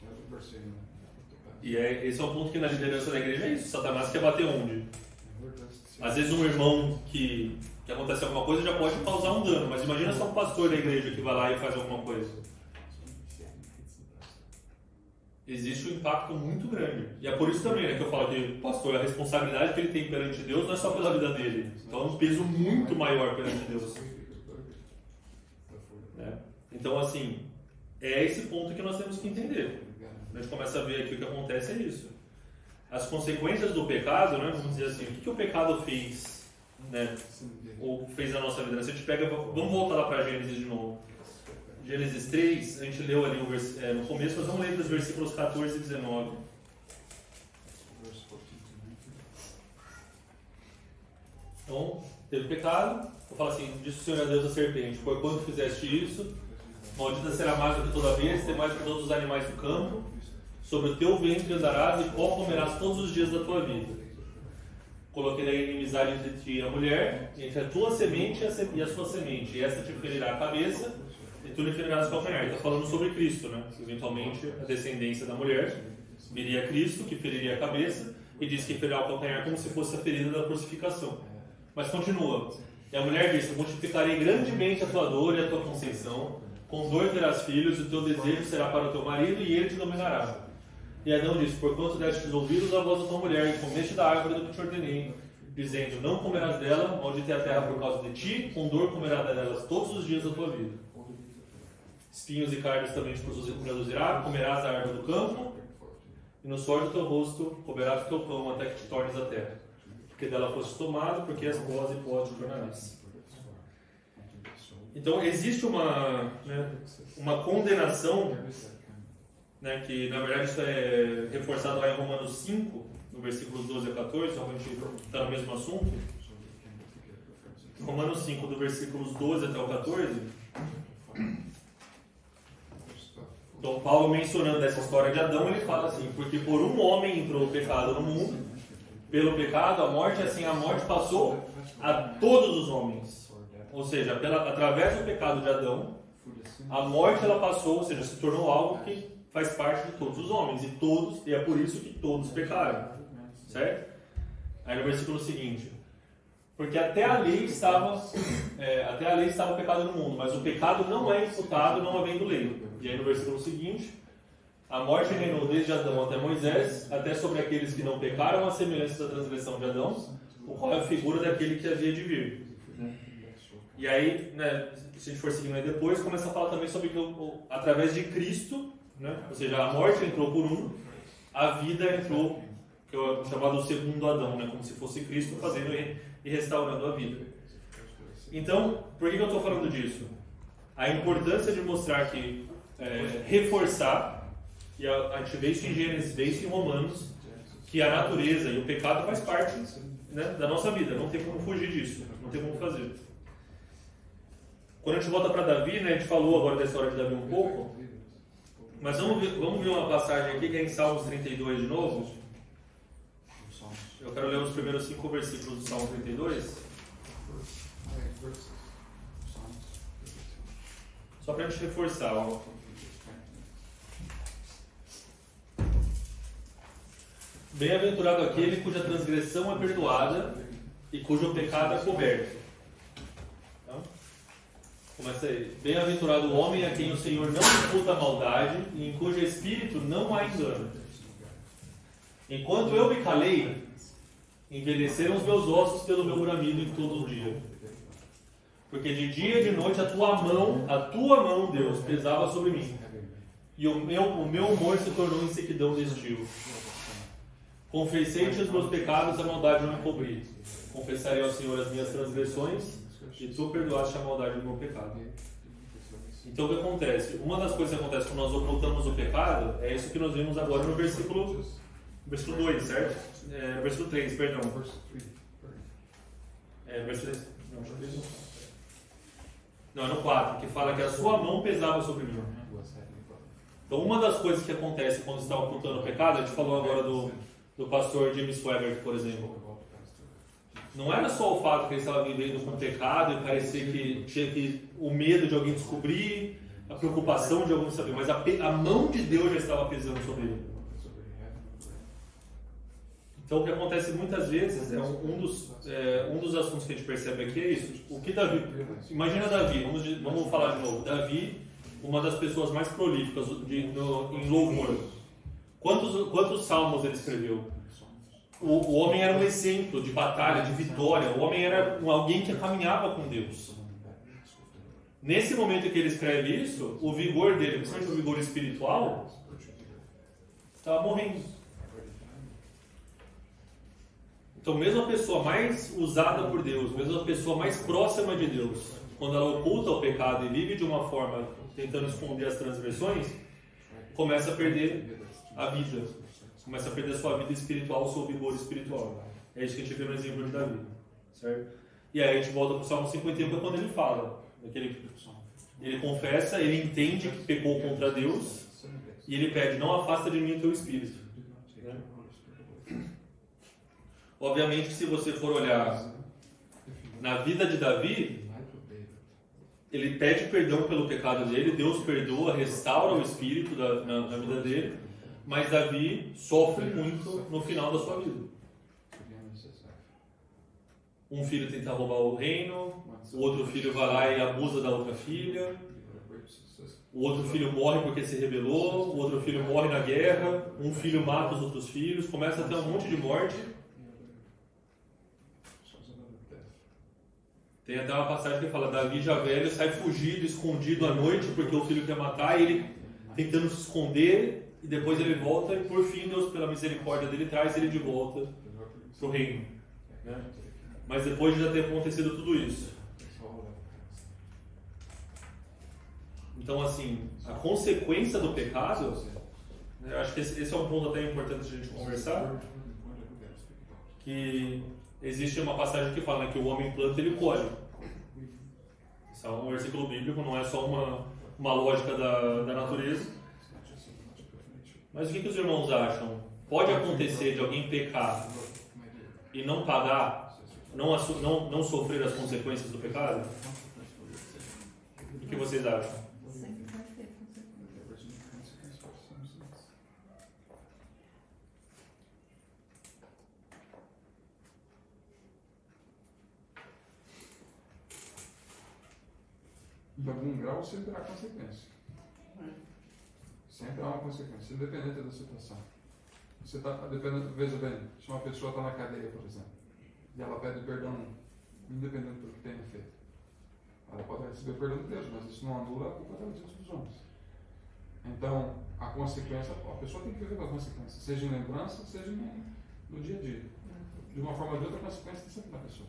É outro versículo, né? E esse é o ponto que na liderança da igreja é isso. Satanás quer bater onde? Às vezes um irmão que acontece alguma coisa já pode causar um dano, mas imagina só um pastor da igreja que vai lá e faz alguma coisa. Existe um impacto muito grande. E é por isso também, né, que eu falo que o pastor, a responsabilidade que ele tem perante Deus não é só pela vida dele. Então é um peso muito maior perante Deus. Né? Então, assim, é esse ponto que nós temos que entender. A gente começa a ver aqui o que acontece é isso. As consequências do pecado, né, vamos dizer assim, o que o pecado fez, né, ou fez na nossa vida? Se a gente pega, vamos voltar lá para Gênesis de novo. Gênesis 3, a gente leu ali no começo, mas vamos ler para os versículos 14 e 19. Então, teve pecado, eu falo assim, disse o Senhor a Deus a serpente, por quando fizeste isso, maldita será mais do que toda besta, e mais do que todos os animais do campo, sobre o teu ventre andarás e pó comerás todos os dias da tua vida. Coloquei inimizade entre ti e a mulher, entre a tua semente e a sua semente, e esta te ferirá a cabeça, e tu lhe ferirás o calcanhar. Está falando sobre Cristo, né? Eventualmente, a descendência da mulher viria Cristo, que feriria a cabeça, e diz que ferirá o calcanhar como se fosse a ferida da crucificação. Mas continua. E a mulher disse: multiplicarei grandemente a tua dor e a tua conceição, com dor terás filhos, e o teu desejo será para o teu marido, e ele te dominará. E Adão disse: porquanto destes ouvidos a voz da tua mulher, e comeste da árvore do que te ordenei, dizendo: não comerás dela, maldita é a terra por causa de ti, com dor comerás delas todos os dias da tua vida. Espinhos e carnes também te produzirá, comerás da árvore do campo, e no suor do teu rosto comerás o teu pão até que te tornes a terra. Porque dela foste tomado, porque és pós e pó te tornarás. Então existe uma condenação, né, que na verdade isso é reforçado lá em Romanos 5, no versículos 12 a 14, só para a gente estar no mesmo assunto. Romanos 5, do versículos 12 até o 14. Então Paulo, mencionando essa história de Adão, ele fala assim: porque por um homem entrou o pecado no mundo, pelo pecado a morte, assim a morte passou a todos os homens. Ou seja, através do pecado de Adão, a morte ela passou, ou seja, se tornou algo que faz parte de todos os homens, e é por isso que todos pecaram, certo? Aí no versículo seguinte: porque até a lei estava o pecado no mundo, mas o pecado não é imputado não havendo lei. E aí no versículo seguinte: a morte reinou desde Adão até Moisés, até sobre aqueles que não pecaram, a semelhança da transgressão de Adão, o qual é a figura daquele que havia de vir. E aí, né, se a gente for seguindo aí depois, começa a falar também sobre que através de Cristo, né, ou seja, a morte entrou por um, a vida entrou, que é o chamado segundo Adão, né, como se fosse Cristo fazendo e restaurando a vida. Então, por que eu estou falando disso? A importância de mostrar que, reforçar, e a gente vê isso em Gênesis, vê isso em Romanos, que a natureza e o pecado faz parte, né, da nossa vida, não tem como fugir disso, não tem como fazer. Quando a gente volta para Davi, né, a gente falou agora da história de Davi um pouco, mas vamos ver uma passagem aqui que é em Salmos 32 de novo. Eu quero ler os primeiros 5 versículos do Salmo 32. Só para a gente reforçar. Ó. Bem-aventurado aquele cuja transgressão é perdoada e cujo pecado é coberto. Então, começa aí. Bem-aventurado o homem a quem o Senhor não imputa maldade e em cujo espírito não há engano. Enquanto eu me calei, envelheceram os meus ossos pelo meu bramido em todo o dia. Porque de dia e de noite a tua mão, Deus, pesava sobre mim. E o meu humor se tornou em sequidão de estio. Confessei-te os meus pecados, a maldade não me cobri. Confessarei ao Senhor as minhas transgressões, e tu perdoaste a maldade do meu pecado. Então o que acontece? Uma das coisas que acontece quando nós ocultamos o pecado é isso que nós vimos agora no versículo 2, certo? Versículo 3, perdão. Versículo 3. Não, é no 4, que fala que a sua mão pesava sobre mim. Então uma das coisas que acontece quando está ocultando o pecado, a gente falou agora do pastor Jimmy Swaggart, por exemplo. Não era só o fato que ele estava vivendo com pecado e parecia que tinha o medo de alguém descobrir, a preocupação de alguém saber, mas a mão de Deus já estava pesando sobre ele. Então o que acontece muitas vezes, um dos assuntos que a gente percebe aqui é isso. O que Davi, imagina Davi, vamos falar de novo. Davi, uma das pessoas mais prolíficas em louvor. Quantos salmos ele escreveu? O homem era um exemplo de batalha, de vitória. O homem era alguém que caminhava com Deus. Nesse momento que ele escreve isso, o vigor dele, principalmente o vigor espiritual, estava morrendo. Então, mesmo a pessoa mais usada por Deus, mesmo a pessoa mais próxima de Deus, quando ela oculta o pecado e vive de uma forma tentando esconder as transgressões, começa a perder a vida. Começa a perder a sua vida espiritual, o seu vigor espiritual. É isso que a gente vê no exemplo de Davi. Certo? E aí a gente volta para o Salmo 51, que é quando ele fala. Ele confessa, ele entende que pecou contra Deus e ele pede, não afasta de mim o teu espírito. Né? Obviamente que se você for olhar na vida de Davi, ele pede perdão pelo pecado dele, Deus perdoa, restaura o espírito na vida dele, mas Davi sofre muito no final da sua vida. Um filho tenta roubar o reino, o outro filho vai lá e abusa da outra filha, o outro filho morre porque se rebelou, o outro filho morre na guerra, um filho mata os outros filhos, começa a ter um monte de morte. Tem até uma passagem que fala, Davi já velho sai fugido, escondido à noite porque o filho quer matar, e ele tentando se esconder, e depois ele volta e por fim Deus, pela misericórdia dele, traz ele de volta para o reino. Né? Mas depois de já ter acontecido tudo isso. Então, assim, a consequência do pecado, né, eu acho que esse é um ponto até importante de a gente conversar, que existe uma passagem que fala, né, que o homem planta e ele colhe. Isso é um versículo bíblico, não é só uma lógica da natureza. Mas o que os irmãos acham? Pode acontecer de alguém pecar e não pagar, não sofrer as consequências do pecado? O que vocês acham? Sempre vai ter consequências. Em algum grau sempre há consequência. Sempre há uma consequência, independente da situação. Você está dependendo, veja bem, se uma pessoa está na cadeia, por exemplo, e ela pede perdão, independente do que tenha feito, ela pode receber perdão de Deus, mas isso não anula a culpa dos homens. Então, a consequência, a pessoa tem que viver com a consequência, seja em lembrança, seja no dia a dia. De uma forma ou de outra, a consequência tem sempre na pessoa.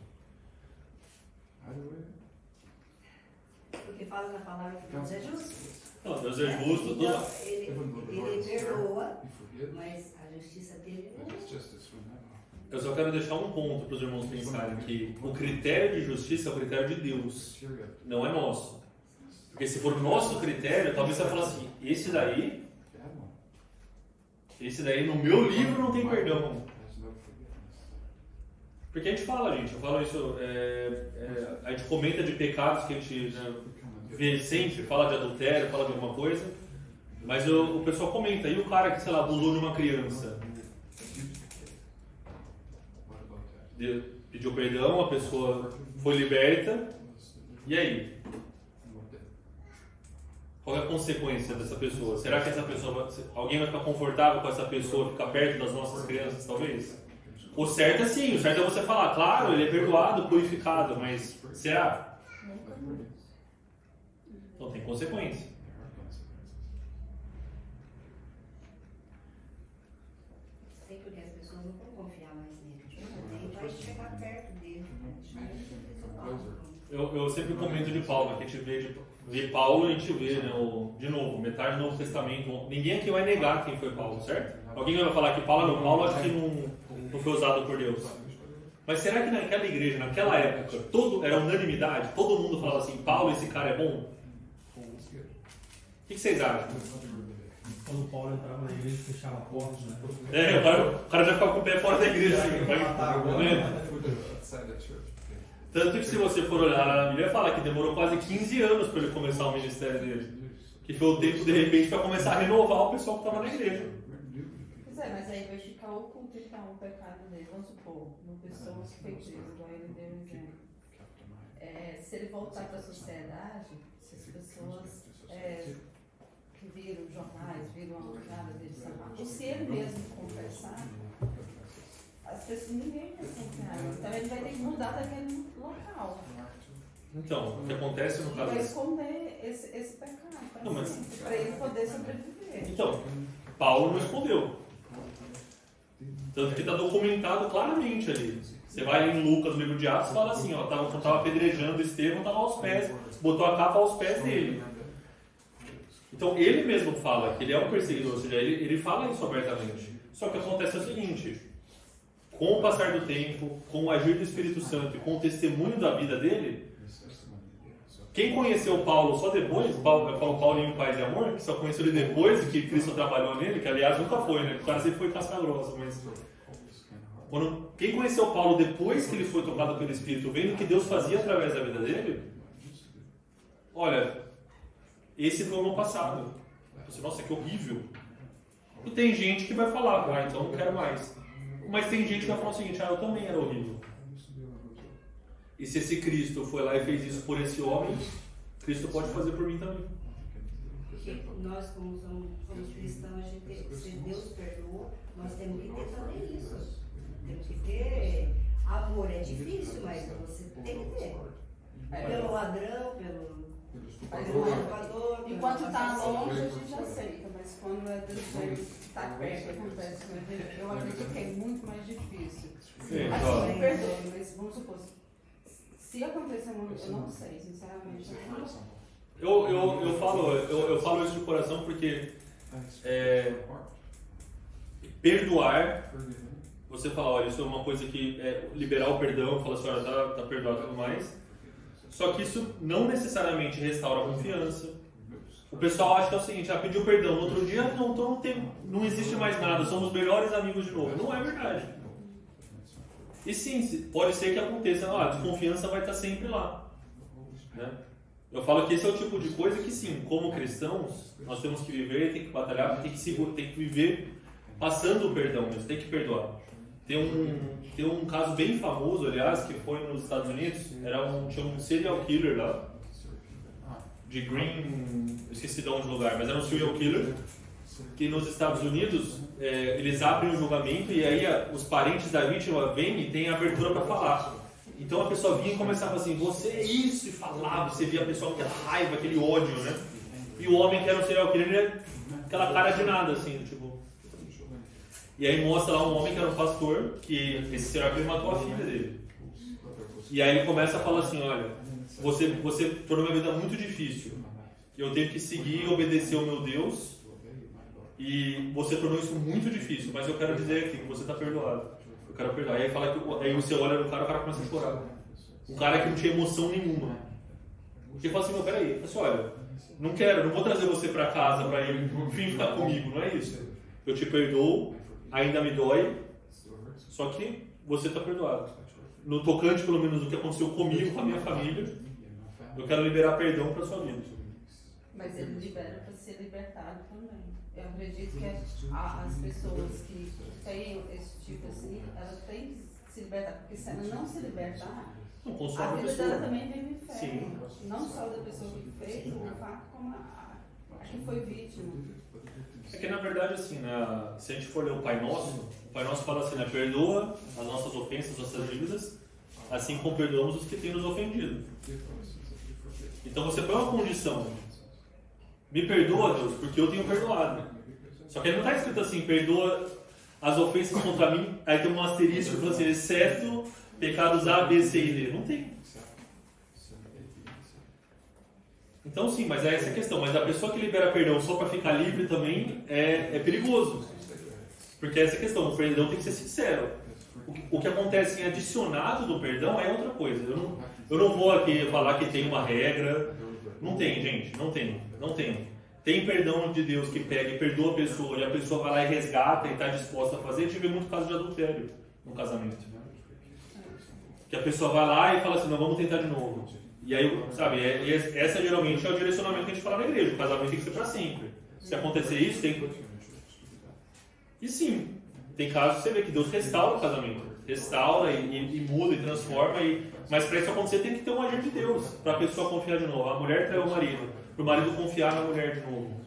Porque fala na palavra que Deus é justo. Não, Deus é justo. Então, ele perdoa, mas a justiça dele não é. Eu só quero deixar um ponto para os irmãos pensarem, que o critério de justiça é o critério de Deus, não é nosso. Porque se for nosso critério, talvez você fale assim, esse daí no meu livro não tem perdão. Porque a gente fala, eu falo isso, a gente comenta de pecados que a gente vê sempre, fala de adultério, fala de alguma coisa, mas o pessoal comenta, e o cara que, sei lá, abusou de uma criança? Pediu perdão, a pessoa foi liberta, e aí? Qual é a consequência dessa pessoa? Será que essa pessoa, alguém vai ficar confortável com essa pessoa ficar perto das nossas crianças, talvez? O certo é sim, o certo é você falar, claro, ele é perdoado, purificado, mas será? Então tem consequência. Sei porque as pessoas não vão confiar mais nele. Ele vai chegar perto dele. Eu sempre comento de Paulo, que a gente vê vê Paulo, a gente vê, né, de novo, metade do Novo Testamento. Ninguém aqui vai negar quem foi Paulo, certo? Alguém vai falar que Paulo não? Paulo acho que não foi usado por Deus. Mas será que naquela igreja, naquela época, era unanimidade? Todo mundo falava assim, Paulo, esse cara é bom? O que vocês acham? Quando o Paulo entrava na igreja, fechava a porta, né? O cara já ficava com o pé fora da igreja. Tanto que se você for olhar na Bíblia, fala que demorou quase 15 anos para ele começar o ministério dele. Que foi o tempo, de repente, para começar a renovar o pessoal que estava na igreja. Pois é, mas aí vai ficar oculto então o pecado dele. Vamos supor, uma pessoa que foi presa, igual ele deu um exemplo. Se ele voltar para a sociedade, se as pessoas que viram jornais, viram a nada dele, ou se ele mesmo confessar, as pessoas, ninguém vai confiar. Então ele vai ter que mudar daquele local. Então, o que acontece no E caso... vai esconder esse pecado, para ele poder sobreviver. Então, Paulo não escondeu. Tanto que está documentado claramente ali. Você vai em Lucas, no livro de Atos, e fala assim, ó, estava apedrejando Estevão, estava aos pés, botou a capa aos pés dele. Então ele mesmo fala que ele é um perseguidor, ou seja, ele fala isso abertamente. Só que acontece o seguinte, com o passar do tempo, com o agir do Espírito Santo e com o testemunho da vida dele, quem conheceu Paulo só depois, eu falo Paulinho Paz e Amor, que só conheceu ele depois que Cristo trabalhou nele, que aliás nunca foi, né? O cara sempre foi casca grossa, mas... Quem conheceu Paulo depois que ele foi tocado pelo Espírito, vendo o que Deus fazia através da vida dele, olha, esse foi o ano passado. Você, nossa, que horrível. E tem gente que vai falar, então não quero mais. Mas tem gente que vai falar o seguinte, eu também era horrível. E se esse Cristo foi lá e fez isso por esse homem, Cristo pode fazer por mim também. Porque nós, como somos cristãos, a gente, se Deus perdoou, nós temos que ter também isso. Temos que ter amor. É difícil, mas você tem que ter. Pelo ladrão, pelo estuprador. Enquanto está longe, a gente aceita, mas quando é está perto, acontece com a gente, eu acredito que é muito mais difícil. Assim, me perdoe, mas vamos supor, se acontecer muito, eu não sei, sinceramente. Eu falo isso de coração porque perdoar, você fala, olha, isso é uma coisa que liberar o perdão, falar assim, olha, tá perdoado e tudo mais. Só que isso não necessariamente restaura a confiança. O pessoal acha que é o seguinte, pediu perdão, no outro dia não existe mais nada, somos melhores amigos de novo. Não é verdade. E sim, pode ser que aconteça, a desconfiança vai estar sempre lá. Né? Eu falo que esse é o tipo de coisa que sim, como cristãos, nós temos que viver, tem que batalhar, tem que viver passando o perdão mesmo, tem que perdoar. Tem um caso bem famoso, aliás, que foi nos Estados Unidos, tinha um serial killer lá, de Green, eu esqueci de onde lugar, mas era um serial killer, que nos Estados Unidos, eles abrem um julgamento e aí os parentes da vítima vêm e tem abertura para falar. Então a pessoa vinha e começava assim, você é isso, e falava, você via a pessoa com aquela raiva, aquele ódio, né? E o homem que era um serial killer, ele aquela cara de nada, assim, tipo... E aí mostra lá um homem que era um pastor, que esse serial killer matou a filha dele. E aí ele começa a falar assim, olha, você tornou minha vida muito difícil. Eu tenho que seguir e obedecer ao meu Deus. E você tornou isso muito difícil, mas eu quero dizer aqui que você está perdoado. Eu quero perdoar. E aí fala que aí você olha no cara, o cara começa a chorar. Um cara que não tinha emoção nenhuma. Porque fala assim, peraí, olha, não vou trazer você para casa para ele, enfim, ficar comigo, não é isso. Eu te perdoo, ainda me dói, só que você está perdoado. No tocante, pelo menos, do que aconteceu comigo, com a minha família, eu quero liberar perdão para sua vida. Mas ele libera para ser libertado também. Eu acredito que as pessoas que têm esse tipo assim, elas têm que se libertar, porque se ela não se libertar, a vida dela também vem no inferno. Não só da pessoa que fez o fato, como a que foi vítima. É que na verdade, assim, se a gente for ler o Pai Nosso fala assim, perdoa as nossas ofensas, nossas dívidas, assim como perdoamos os que têm nos ofendido. Então você põe uma condição. Me perdoa, Deus, porque eu tenho perdoado. Só que aí não está escrito assim, perdoa as ofensas contra mim, aí tem um asterisco falando assim, exceto pecados A, B, C e D. Não tem. Então sim, mas é essa a questão. Mas a pessoa que libera perdão só para ficar livre também é perigoso. Porque essa é a questão, o perdão tem que ser sincero. O que acontece em adicionado do perdão é outra coisa. Eu não vou aqui falar que tem uma regra. Não tem, gente, não tem. Tem perdão de Deus que pega e perdoa a pessoa e a pessoa vai lá e resgata e está disposta a fazer. Eu tive muito caso de adultério no casamento. Que a pessoa vai lá e fala assim, não, vamos tentar de novo. E aí, sabe, essa geralmente é o direcionamento que a gente fala na igreja. O casamento tem que ser para sempre. Se acontecer isso, tem que... E sim, tem casos que você vê que Deus restaura o casamento. Restaura e muda e transforma. Mas para isso acontecer tem que ter um agente de Deus. Para a pessoa confiar de novo. A mulher traiu o marido. Para o marido confiar na mulher de novo.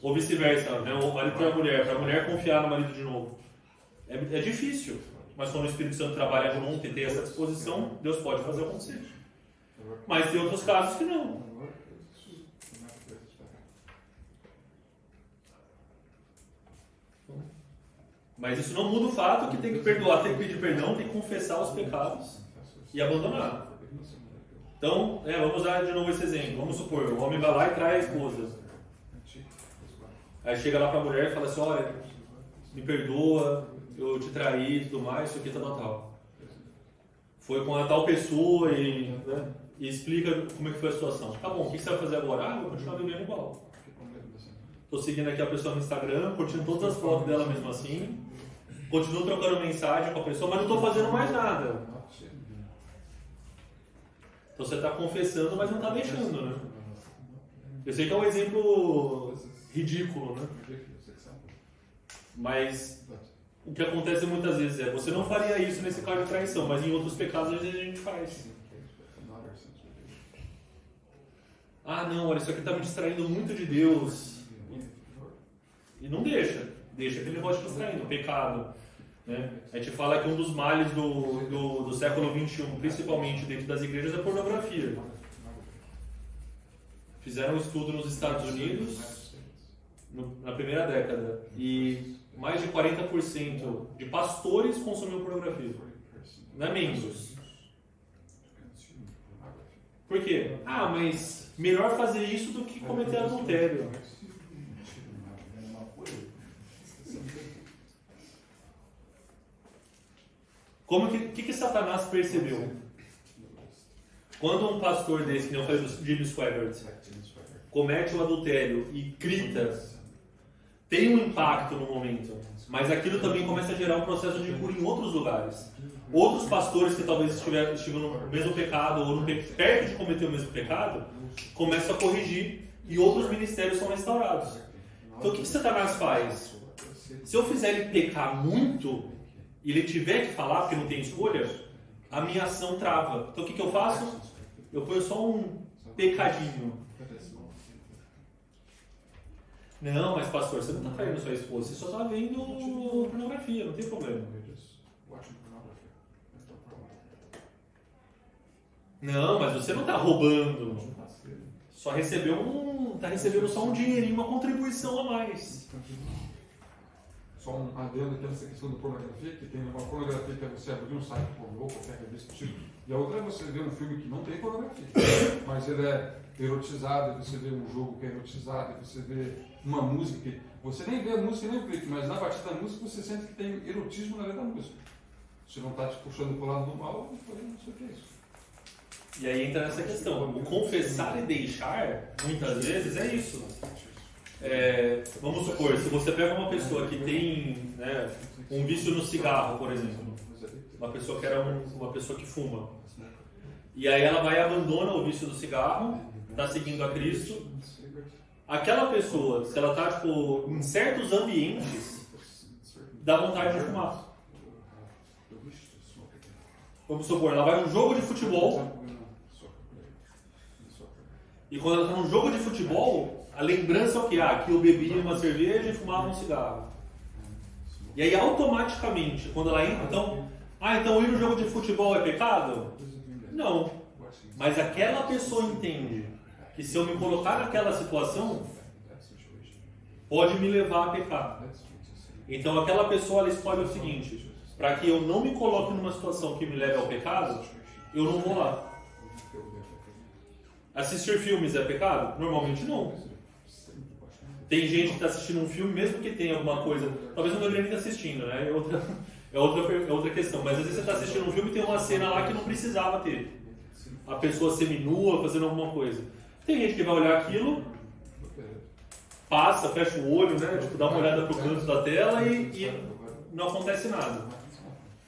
Ou vice-versa, né? O marido traiu a mulher. Para a mulher confiar no marido de novo. É difícil. Mas quando o Espírito Santo trabalha junto e tem essa disposição, Deus pode fazer acontecer. Mas tem outros casos que não. Mas isso não muda o fato que tem que perdoar, tem que pedir perdão, tem que confessar os pecados e abandonar. Então, vamos usar de novo esse exemplo. Vamos supor, o homem vai lá e trai a esposa. Aí chega lá para a mulher e fala assim, olha, me perdoa, eu te traí e tudo mais, isso aqui tal. Foi com a tal pessoa e explica como é que foi a situação. Tá bom, o que você vai fazer agora? Ah, eu vou continuar vivendo igual. Estou seguindo aqui a pessoa no Instagram, curtindo todas as fotos dela mesmo assim. Continuo trocando mensagem com a pessoa, mas não estou fazendo mais nada. Então você está confessando, mas não está deixando, né? Eu sei que é um exemplo ridículo, né? Mas o que acontece muitas vezes é, você não faria isso nesse caso de traição, mas em outros pecados às vezes a gente faz. Ah não, olha, isso aqui está me distraindo muito de Deus. E não deixa aquele negócio te distraindo, pecado. Né? A gente fala que um dos males do século XXI, principalmente dentro das igrejas, é a pornografia. Fizeram um estudo nos Estados Unidos, na primeira década, e mais de 40% de pastores consumiam pornografia. Não é membros. Por quê? Ah, mas melhor fazer isso do que cometer adultério. Como que Satanás percebeu? Quando um pastor desse, que não faz o Jimmy Swaggart, comete um adultério e grita, tem um impacto no momento, mas aquilo também começa a gerar um processo de cura em outros lugares. Outros pastores que talvez estiveram no mesmo pecado ou perto de cometer o mesmo pecado, começam a corrigir e outros ministérios são restaurados. Então o que Satanás faz? Se eu fizer ele pecar muito, e ele tiver que falar, porque não tem escolha, a minha ação trava. Então o que eu faço? Eu ponho só um pecadinho. Não, mas pastor, você não está traindo sua esposa, você só está vendo pornografia, não tem problema. Não, mas você não está roubando. Só está recebendo só um dinheirinho, uma contribuição a mais. Só um adendo aqui nessa questão da pornografia, que tem uma pornografia que é você abrir um site pornô, qualquer revista do tipo, e a outra é você ver um filme que não tem pornografia, mas ele é erotizado, e você vê um jogo que é erotizado, e você vê uma música que... Você nem vê a música nem o clipe, mas na batida da música você sente que tem erotismo na letra da música. Você não está te puxando para o lado do mal, não sei o que é isso. E aí entra nessa questão, o confessar e deixar, muitas vezes, é isso. Vamos supor, se você pega uma pessoa que tem um vício no cigarro, por exemplo, uma pessoa que era uma pessoa que fuma, e aí ela vai e abandona o vício do cigarro, está seguindo a Cristo, aquela pessoa, se ela está em certos ambientes, dá vontade de fumar. Vamos supor, ela vai num jogo de futebol, e quando ela está num jogo de futebol, a lembrança é o que? Que eu bebia uma cerveja e fumava um cigarro. E aí automaticamente, quando ela entra, então ir no jogo de futebol é pecado? Não. Mas aquela pessoa entende que se eu me colocar naquela situação, pode me levar a pecar. Então aquela pessoa ela escolhe o seguinte, para que eu não me coloque numa situação que me leve ao pecado, eu não vou lá. Assistir filmes é pecado? Normalmente não. Tem gente que está assistindo um filme, mesmo que tenha alguma coisa, talvez não deveria nem estar assistindo, né? É outra questão. Mas às vezes você está assistindo um filme e tem uma cena lá que não precisava ter. A pessoa seminua, fazendo alguma coisa. Tem gente que vai olhar aquilo, passa, fecha o olho, né? Tipo, dá uma olhada pro canto da tela e não acontece nada.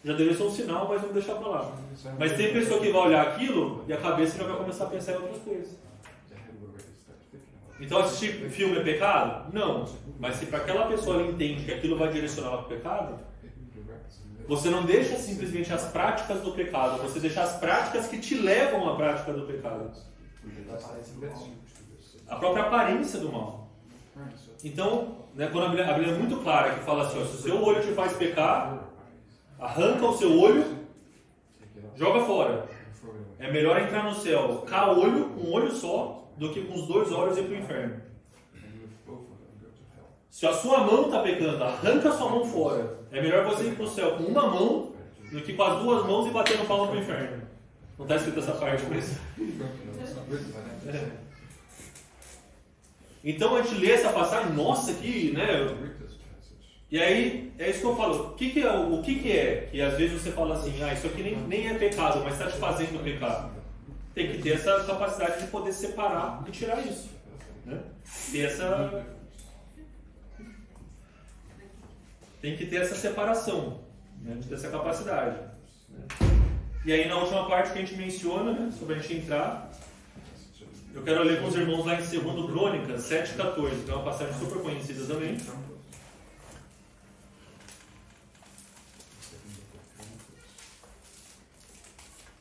Já deveria ser um sinal, mas vamos deixar pra lá. Mas tem pessoa que vai olhar aquilo e a cabeça já vai começar a pensar em outras coisas. Então assistir filme é pecado? Não. Mas se para aquela pessoa ela entende que aquilo vai direcionar ela para o pecado, você não deixa simplesmente as práticas do pecado, você deixa as práticas que te levam à prática do pecado. A própria aparência do mal. Então, né, quando a Bíblia é muito clara, que fala assim, ó, se o seu olho te faz pecar, arranca o seu olho, joga fora. É melhor entrar no céu caolho, com um olho só, do que com os 2 olhos ir para o inferno. Se a sua mão está pecando, arranca a sua mão fora. É melhor você ir para o céu com uma mão do que com as 2 mãos e bater no palmo para o inferno. Não está escrito essa parte, por isso. Então a gente lê essa passagem, nossa, que, né? E aí, é isso que eu falo. O que é? Que às vezes você fala assim, isso aqui nem é pecado, mas está te fazendo pecado. Tem que ter essa capacidade de poder separar e tirar isso. Né? Tem que ter essa separação, né? De ter essa capacidade. Né? E aí na última parte que a gente menciona, né, sobre a gente entrar, eu quero ler com os irmãos lá em 2 Crônicas 7,14, que é uma passagem super conhecida também.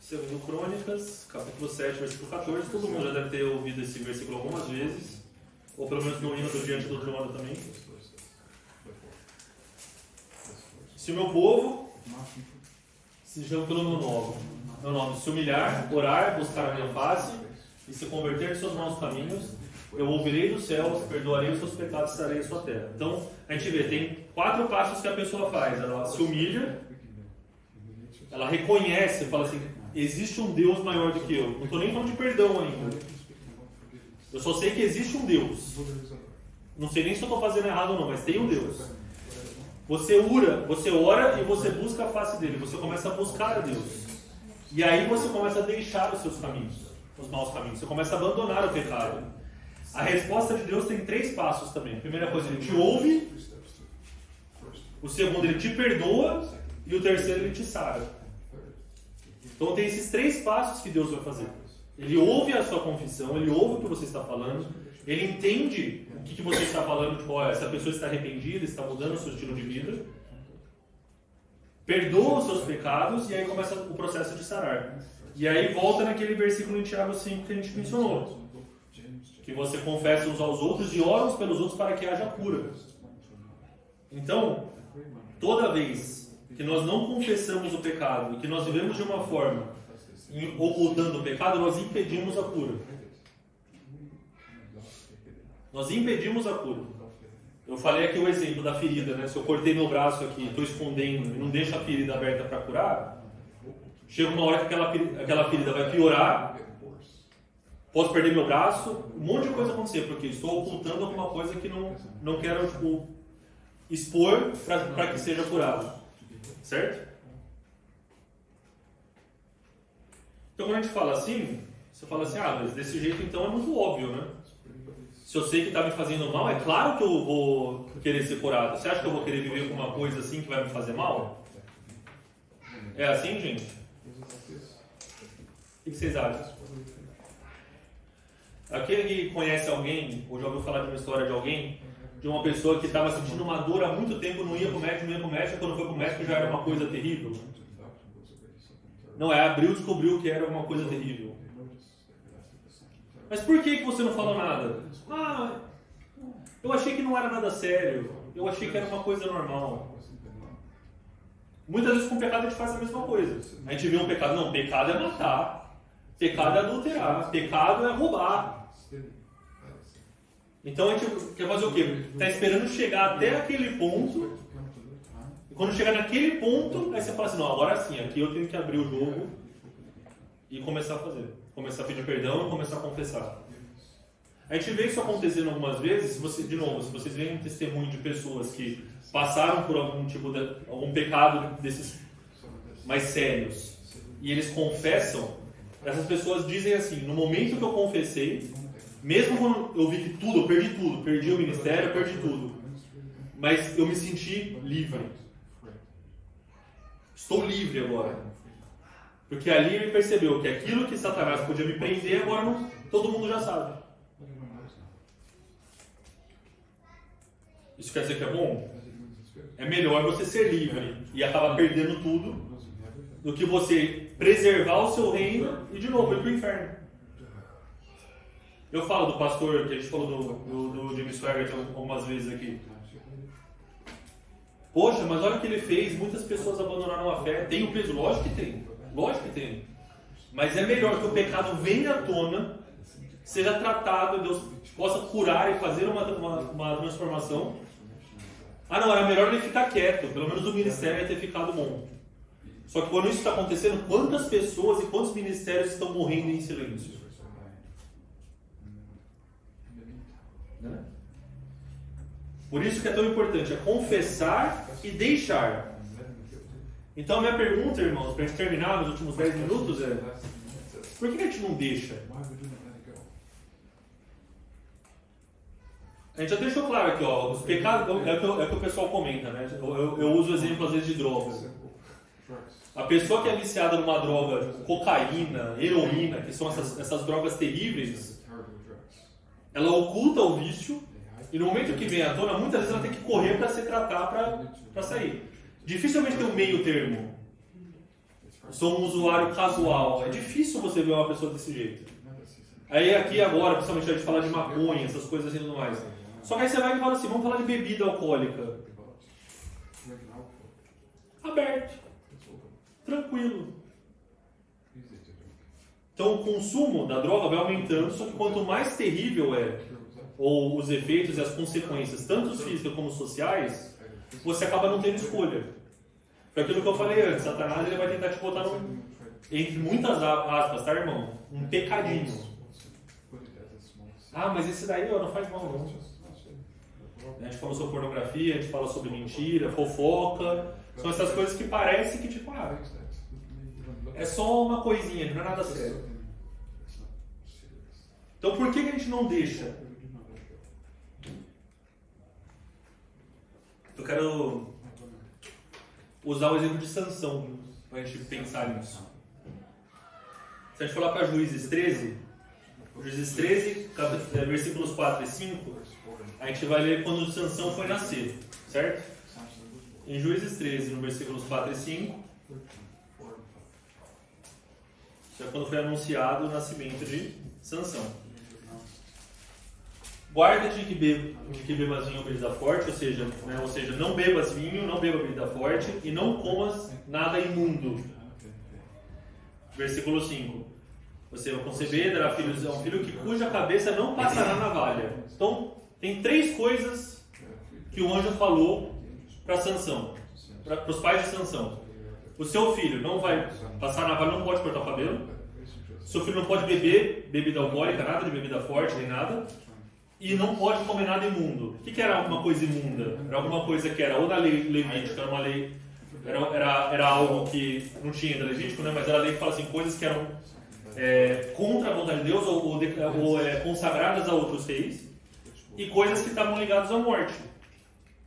2 Crônicas, capítulo 7, versículo 14. Todo mundo já deve ter ouvido esse versículo algumas vezes, ou pelo menos no hino do Diante do Trono também. Se o meu povo, se chama pelo meu nome, se humilhar, orar, buscar a minha face e se converter de seus maus caminhos, eu ouvirei dos céus, perdoarei os seus pecados e estarei em sua terra. Então, a gente vê, tem 4 passos que a pessoa faz. Ela se humilha, ela reconhece, fala assim, existe um Deus maior do que eu. Não estou nem falando de perdão ainda. Eu só sei que existe um Deus. Não sei nem se eu estou fazendo errado ou não, mas tem um Deus. Você ora e você busca a face dele. Você começa a buscar a Deus. E aí você começa a deixar os seus caminhos, os maus caminhos. Você começa a abandonar o pecado. A resposta de Deus tem 3 passos também. A primeira coisa, ele te ouve. O segundo, ele te perdoa. E o terceiro, ele te sara. Então tem esses 3 passos que Deus vai fazer. Ele ouve a sua confissão, ele ouve o que você está falando, ele entende o que você está falando, tipo, essa pessoa está arrependida, está mudando o seu estilo de vida, perdoa os seus pecados e aí começa o processo de sarar. E aí volta naquele versículo em Tiago 5 que a gente mencionou, que você confessa uns aos outros e ora uns pelos outros para que haja cura. Então, toda vez que nós não confessamos o pecado e que nós vivemos de uma forma ocultando o pecado, nós impedimos a cura. Nós impedimos a cura. Eu falei aqui o exemplo da ferida, né? Se eu cortei meu braço aqui, estou escondendo e não deixo a ferida aberta para curar, chega uma hora que aquela ferida vai piorar, posso perder meu braço, um monte de coisa acontecer, porque estou ocultando alguma coisa que não quero, tipo, expor para que seja curado. Certo? Então quando a gente fala assim, você fala assim, mas desse jeito então é muito óbvio, né? Se eu sei que está me fazendo mal, é claro que eu vou querer ser curado. Você acha que eu vou querer viver com uma coisa assim que vai me fazer mal? É assim, gente? O que vocês acham? Aquele que conhece alguém, ou já ouviu falar de uma história de alguém, de uma pessoa que estava sentindo uma dor há muito tempo, não ia para o médico, quando foi para o médico já era uma coisa terrível. Não, abriu e descobriu que era uma coisa terrível. Mas por que você não falou nada? Eu achei que não era nada sério, eu achei que era uma coisa normal. Muitas vezes com o pecado a gente faz a mesma coisa. A gente vê um pecado, não, pecado é matar, pecado é adulterar, pecado é roubar. Então a gente quer fazer o quê? Está esperando chegar até aquele ponto, e quando chegar naquele ponto, aí você fala assim, não, agora sim, aqui eu tenho que abrir o jogo e começar a fazer. começar a pedir perdão e começar a confessar. A gente vê isso acontecendo algumas vezes, se vocês veem um testemunho de pessoas que passaram por algum pecado desses mais sérios e eles confessam, essas pessoas dizem assim, no momento que eu confessei, mesmo quando eu vi que eu perdi o ministério, eu perdi tudo, mas eu me senti livre. Estou livre agora. Porque ali ele percebeu que aquilo que Satanás podia me prender, agora todo mundo já sabe. Isso quer dizer que é bom? É melhor você ser livre e acabar perdendo tudo do que você preservar o seu reino e de novo ir para o inferno. Eu falo do pastor, que a gente falou do Jimmy Swaggart algumas vezes aqui. Poxa, mas olha o que ele fez, muitas pessoas abandonaram a fé. Tem o peso? Lógico que tem. Lógico que tem. Mas é melhor que o pecado venha à tona, seja tratado, Deus possa curar e fazer uma transformação. Ah não, era melhor ele ficar quieto, pelo menos o ministério ia ter ficado bom. Só que quando isso está acontecendo, quantas pessoas e quantos ministérios estão morrendo em silêncio? Né? Por isso que é tão importante, é confessar e deixar. Então a minha pergunta, irmãos, para a gente terminar nos últimos 10 minutos é: por que a gente não deixa? A gente já deixou claro aqui, ó, os pecados, é o que o pessoal comenta, né? Eu uso o exemplo às vezes de drogas. A pessoa que é viciada numa droga, cocaína, heroína, que são essas drogas terríveis, ela oculta o vício e no momento que vem à tona, muitas vezes ela tem que correr para se tratar, para sair. Dificilmente tem um meio termo. Eu sou um usuário casual. É difícil você ver uma pessoa desse jeito. Aí aqui agora, principalmente a gente fala de maconha, essas coisas assim e tudo mais. Só que aí você vai e fala assim, vamos falar de bebida alcoólica. Aberto. Tranquilo. Então o consumo da droga vai aumentando, só que quanto mais terrível é, ou os efeitos e as consequências, tanto físicas como sociais, você acaba não tendo escolha. Foi aquilo que eu falei antes, Satanás ele vai tentar te botar entre muitas aspas, tá, irmão? Um pecadinho. Ah, mas esse daí ó, não faz mal não. A gente falou sobre pornografia, a gente fala sobre mentira, fofoca. São essas coisas que parece que tipo, é só uma coisinha, não é nada sério. Então por que a gente não deixa? Eu quero usar o exemplo de Sansão para a gente pensar nisso. Se a gente falar para Juízes 13, versículos 4 e 5, a gente vai ler quando Sansão foi nascer, certo? Em Juízes 13, no versículos 4 e 5, isso é quando foi anunciado o nascimento de Sansão. Guarda-te de que bebas vinho ou bebida forte, ou seja, não bebas vinho, não beba bebida forte e não comas nada imundo. Versículo 5. Você vai conceber, dará filhos a um filho cuja cabeça não passará navalha. Então, tem 3 coisas que o anjo falou para Sansão, para os pais de Sansão. O seu filho não vai passar navalha, não pode cortar o cabelo. O seu filho não pode beber bebida alcoólica, nada de bebida forte, nem nada. E não pode comer nada imundo. O que era alguma coisa imunda? Era alguma coisa que era ou da lei levítica, era uma lei, era algo que não tinha da Levítico, né? Mas era a lei que fala assim, coisas que eram contra a vontade de Deus ou consagradas a outros reis, e coisas que estavam ligadas à morte.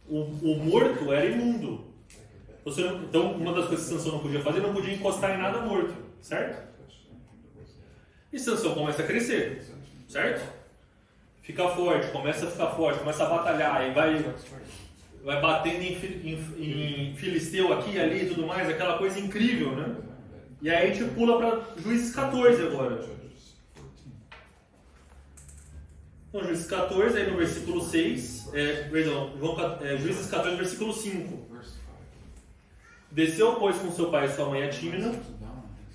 O morto era imundo. Então, uma das coisas que Sansão não podia fazer, não podia encostar em nada morto, certo? E Sansão começa a crescer, certo? Fica forte, começa a ficar forte, começa a batalhar, e vai batendo em filisteu aqui e ali e tudo mais, aquela coisa incrível, né? E aí a gente pula para Juízes 14 agora. Então, Juízes 14, aí no versículo 6, Juízes 14, versículo 5. Desceu, pois, com seu pai e sua mãe a Tímina.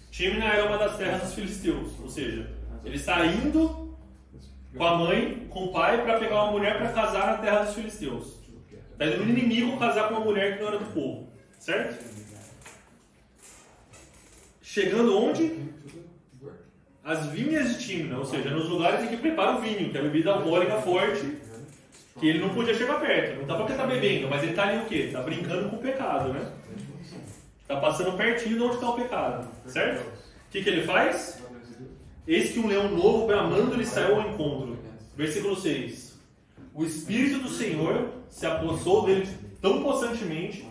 Tímina era uma das terras dos filisteus, ou seja, ele está indo com a mãe, com o pai, para pegar uma mulher para casar na terra dos filisteus. Está indo no inimigo casar com uma mulher que não era do povo, certo? Chegando onde? as vinhas de Tímna, ou seja, nos lugares em que prepara o vinho, que é a bebida alcoólica forte, que ele não podia chegar perto. Não está porque está bebendo, mas ele está ali o quê? Está brincando com o pecado, né? Está passando pertinho de onde está o pecado, certo? O que ele faz? Eis que um leão novo, bramando, lhe saiu ao encontro. Versículo 6. O Espírito do Senhor se apossou dele tão possantemente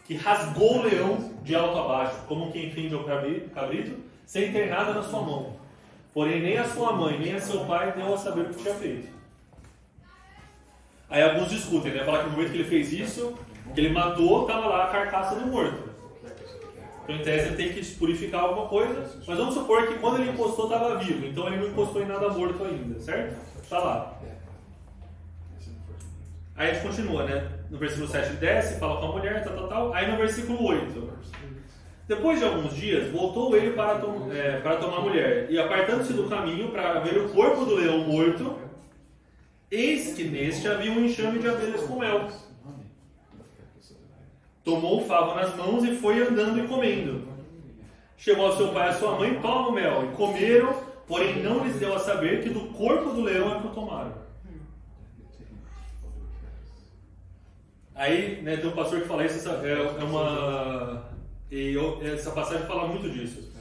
que rasgou o leão de alto a baixo, como quem fende o cabrito, sem ter nada na sua mão. Porém, nem a sua mãe, nem a seu pai deu a saber o que tinha feito. Aí alguns discutem, né? Falar que no momento que ele fez isso, que ele matou, estava lá a carcaça do morto. Então, em tese, ele tem que purificar alguma coisa, mas vamos supor que quando ele encostou, estava vivo. Então, ele não encostou em nada morto ainda, certo? Está lá. Aí a gente continua, né? No versículo 7 ele desce, fala com a mulher, tal. Aí no versículo 8. Depois de alguns dias, voltou ele para tomar a mulher. E apartando-se do caminho para ver o corpo do leão morto, eis que neste havia um enxame de abelhas com mel. Tomou o favo nas mãos e foi andando e comendo. Chegou ao seu pai e à sua mãe, toma o mel. E comeram, porém não lhes deu a saber que do corpo do leão é que o tomaram. Aí, né, tem um pastor que fala isso, essa passagem fala muito disso.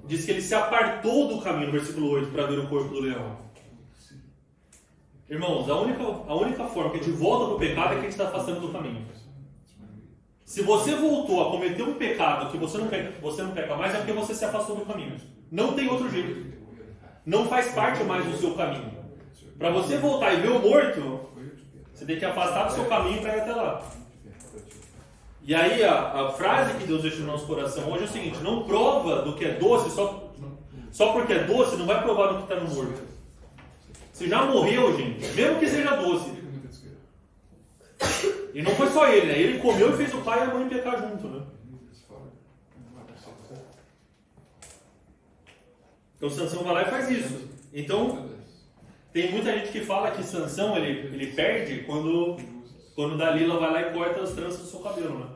Diz que ele se apartou do caminho, no versículo 8, para ver o corpo do leão. Irmãos, a única forma que a gente volta para o pecado é que a gente está afastando do caminho. Se você voltou a cometer um pecado que você não peca mais, é porque você se afastou do caminho. Não tem outro jeito. Não faz parte mais do seu caminho. Para você voltar e ver o morto, você tem que afastar do seu caminho para ir até lá. E aí a frase que Deus deixou no nosso coração hoje é o seguinte: não prova do que é doce, só porque é doce, não vai provar do que está no morto. Você já morreu, gente, mesmo que seja doce. E não foi só ele, né? Ele comeu e fez o pai e a mãe pecar junto, né? Então Sansão vai lá e faz isso. Então, tem muita gente que fala que Sansão ele perde quando Dalila vai lá e corta as tranças do seu cabelo, né?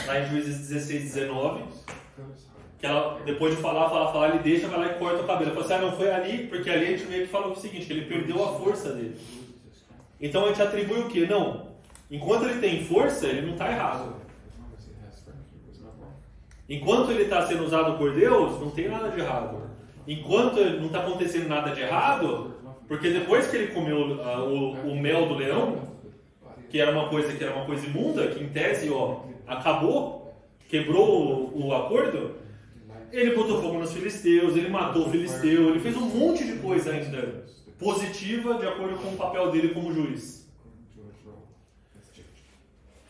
Lá em Juízes 16, 19, que ela, depois de falar, ele deixa, vai lá e corta o cabelo. Ela fala assim, não foi ali, porque ali a gente meio que falou o seguinte, que ele perdeu a força dele. Então a gente atribui o quê? Não. Enquanto ele tem força, ele não está errado. Enquanto ele está sendo usado por Deus, não tem nada de errado. Enquanto não está acontecendo nada de errado, porque depois que ele comeu o mel do leão, que era uma coisa imunda, que em tese acabou, quebrou o acordo, ele botou fogo nos filisteus, ele matou o filisteu, ele fez um monte de coisa ainda positiva de acordo com o papel dele como juiz.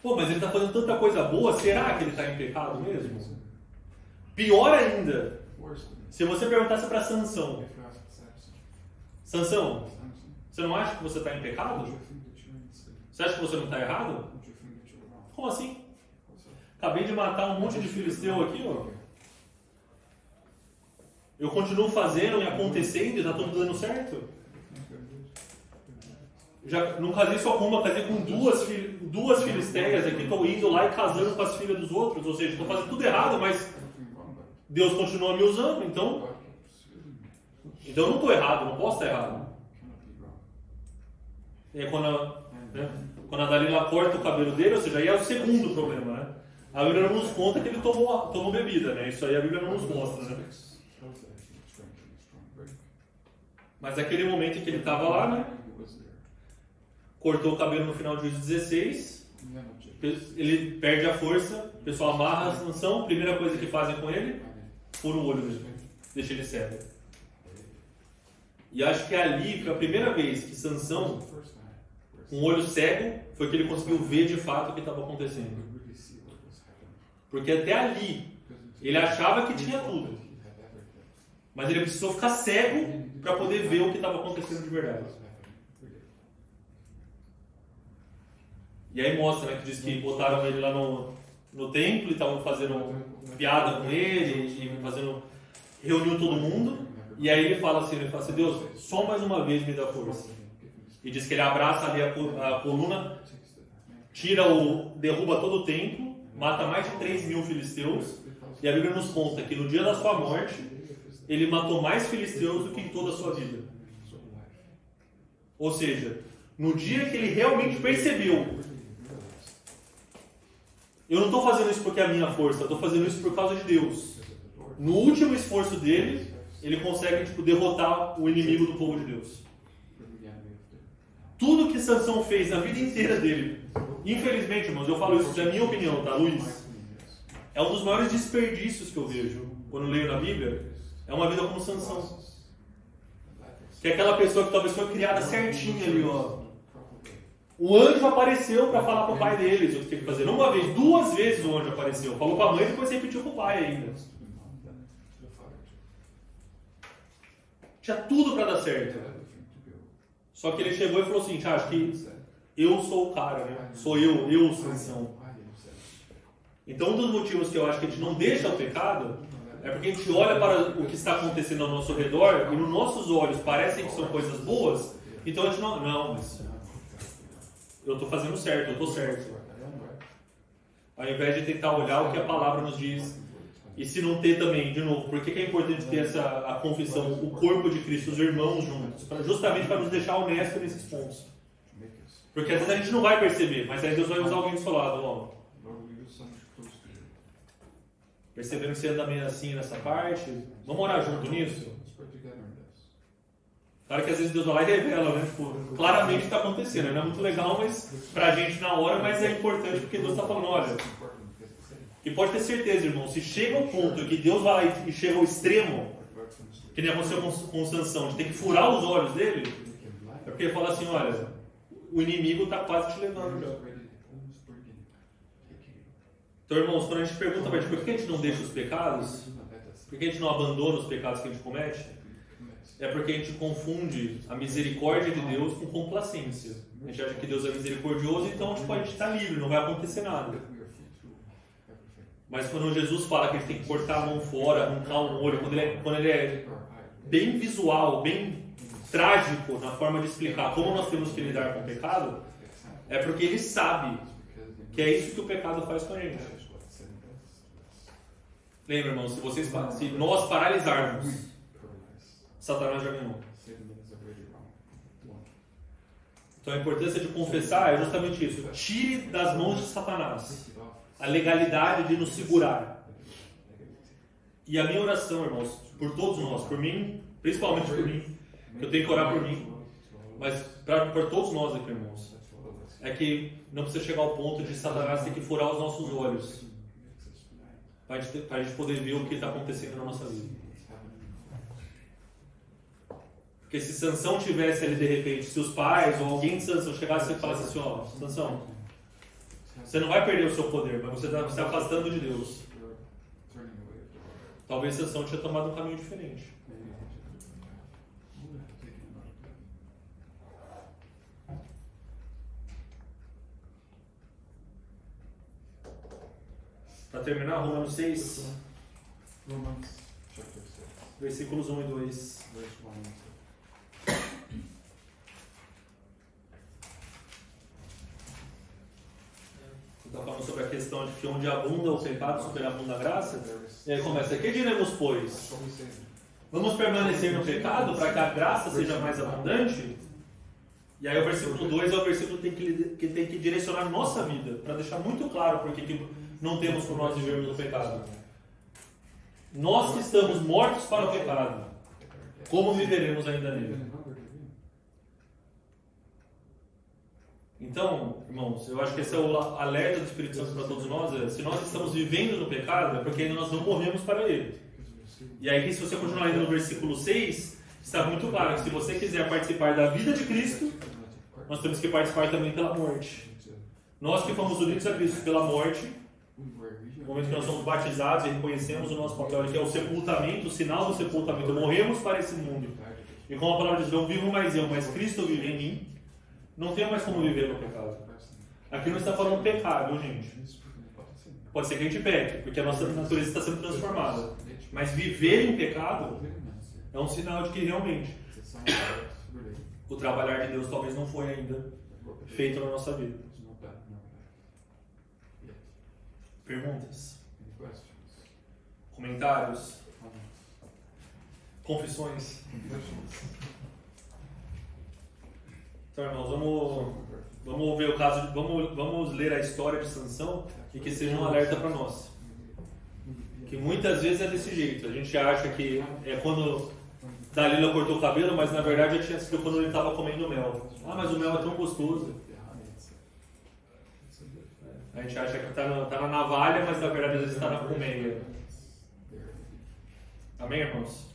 Pô, mas ele está fazendo tanta coisa boa, será que ele está em pecado mesmo? Pior ainda, se você perguntasse para Sansão, você não acha que você está em pecado? Você acha que você não está errado? Como assim? Acabei de matar um monte de filisteu aqui, ó. Eu continuo fazendo e acontecendo e está tudo dando certo? Já não casei só com uma, casei com duas filisteias aqui, estou indo lá e casando com as filhas dos outros, ou seja, estou fazendo tudo errado, mas Deus continua me usando, então eu não estou errado, não posso estar errado. E aí, quando a Dalila corta o cabelo dele, ou seja, aí é o segundo problema, né? A Bíblia não nos conta que ele tomou bebida, né? Isso aí a Bíblia não nos mostra, né? Mas naquele momento em que ele estava lá, né? Cortou o cabelo no final de Juízes 16, ele perde a força, o pessoal amarra a Sansão, primeira coisa que fazem com ele, fura o olho dele, deixa ele cego. E acho que ali foi a primeira vez que Sansão, com o olho cego, foi que ele conseguiu ver de fato o que estava acontecendo. Porque até ali, ele achava que tinha tudo, mas ele precisou ficar cego para poder ver o que estava acontecendo de verdade. E aí mostra, né, que diz que botaram ele lá no templo e estavam fazendo piada com ele, e reuniu todo mundo. E aí ele fala assim, Deus, só mais uma vez me dá força. E diz que ele abraça ali a coluna, derruba todo o templo, mata mais de 3.000 filisteus. E a Bíblia nos conta que no dia da sua morte, ele matou mais filisteus do que em toda a sua vida. Ou seja, no dia que ele realmente percebeu, eu não estou fazendo isso porque é a minha força, eu estou fazendo isso por causa de Deus. No último esforço dele, ele consegue derrotar o inimigo do povo de Deus. Tudo que Sansão fez na vida inteira dele, infelizmente, irmãos, eu falo isso, é a minha opinião, tá, Luiz? É um dos maiores desperdícios que eu vejo quando leio na Bíblia. É uma vida como Sansão. Que é aquela pessoa que talvez foi criada certinha ali, ó. O anjo apareceu para falar para o pai deles o que tem que fazer. Não uma vez, 2 vezes o anjo apareceu. Falou para a mãe e depois repetiu para o pai ainda. Tinha tudo para dar certo. Só que ele chegou e falou assim, acho que eu sou o cara, né? Sou eu Sansão. Então um dos motivos que eu acho que a gente não deixa o pecado é porque a gente olha para o que está acontecendo ao nosso redor e nos nossos olhos parecem que são coisas boas, então a gente não, mas eu estou fazendo certo, eu estou certo. Ao invés de tentar olhar o que a palavra nos diz. E se não ter também, de novo, por que é importante ter a confissão, o corpo de Cristo, os irmãos juntos? Justamente para nos deixar honestos nesses pontos. Porque às vezes a gente não vai perceber, mas aí Deus vai usar alguém do seu lado, ó. Percebendo que você anda meio assim nessa parte, vamos orar junto nisso? Claro que às vezes Deus vai lá e revela, né? Tipo, claramente está acontecendo, não é muito legal, mas pra gente na hora, mas é importante porque Deus está falando, olha. E pode ter certeza, irmão, se chega ao ponto que Deus vai lá e chega ao extremo, que nem aconteceu com Sansão, de ter que furar os olhos dele, é porque ele fala assim, olha, o inimigo está quase te levando já. Então, irmãos, quando a gente pergunta pra gente por que a gente não deixa os pecados, por que a gente não abandona os pecados que a gente comete, é porque a gente confunde a misericórdia de Deus com complacência. A gente acha que Deus é misericordioso, então tipo, a gente está livre, não vai acontecer nada. Mas quando Jesus fala que a gente tem que cortar a mão fora, arrancar um olho, quando ele é bem visual, bem trágico na forma de explicar como nós temos que lidar com o pecado, é porque ele sabe que é isso que o pecado faz com a gente. Lembra, irmãos, se nós paralisarmos, Satanás já ganhou. Então a importância de confessar é justamente isso. Tire das mãos de Satanás a legalidade de nos segurar. E a minha oração, irmãos, por todos nós, por mim, principalmente por mim, que eu tenho que orar por mim, mas por todos nós aqui, irmãos, é que não precisa chegar ao ponto de Satanás ter que furar os nossos olhos para a gente poder ver o que está acontecendo na nossa vida. Porque se Sansão tivesse ali de repente, se os pais ou alguém de Sansão chegasse e falasse assim, ó, Sansão, você não vai perder o seu poder, mas você está se afastando de Deus. Talvez Sansão tinha tomado um caminho diferente. Para terminar, Romanos 6, versículos 1 e 2. Está falando sobre a questão de que onde abunda o pecado, superabunda a graça. E aí começa, que diremos, pois? Vamos permanecer no pecado para que a graça seja mais abundante? E aí o versículo 2 é o versículo que tem que direcionar a nossa vida, para deixar muito claro porque que não temos por nós vivermos no pecado. Nós que estamos mortos para o pecado, como viveremos ainda nele? Então, irmãos, eu acho que esse é o alerta do Espírito Santo para todos nós, se nós estamos vivendo no pecado, é porque ainda nós não morremos para ele. E aí, se você continuar lendo no versículo 6, está muito claro que se você quiser participar da vida de Cristo, nós temos que participar também pela morte. Nós que fomos unidos a Cristo pela morte, no momento que nós somos batizados e reconhecemos o nosso papel, que é o sepultamento, o sinal do sepultamento, morremos para esse mundo. E como a palavra diz, não vivo mais eu, mas Cristo vive em mim, não tenho mais como viver no pecado. Aqui não está falando pecado, gente. Pode ser que a gente peque, porque a nossa natureza está sendo transformada. Mas viver em pecado é um sinal de que realmente o trabalhar de Deus talvez não foi ainda feito na nossa vida. Perguntas? Comentários? Confissões. Então, irmãos, vamos ver o caso, vamos ler a história de Sansão e que seja um alerta para nós. Que muitas vezes é desse jeito. A gente acha que é quando Dalila cortou o cabelo, mas na verdade tinha sido quando ele estava comendo mel. Ah, mas o mel é tão gostoso. A gente acha que está na navalha, mas na verdade ele está na colmeia. Amém, irmãos?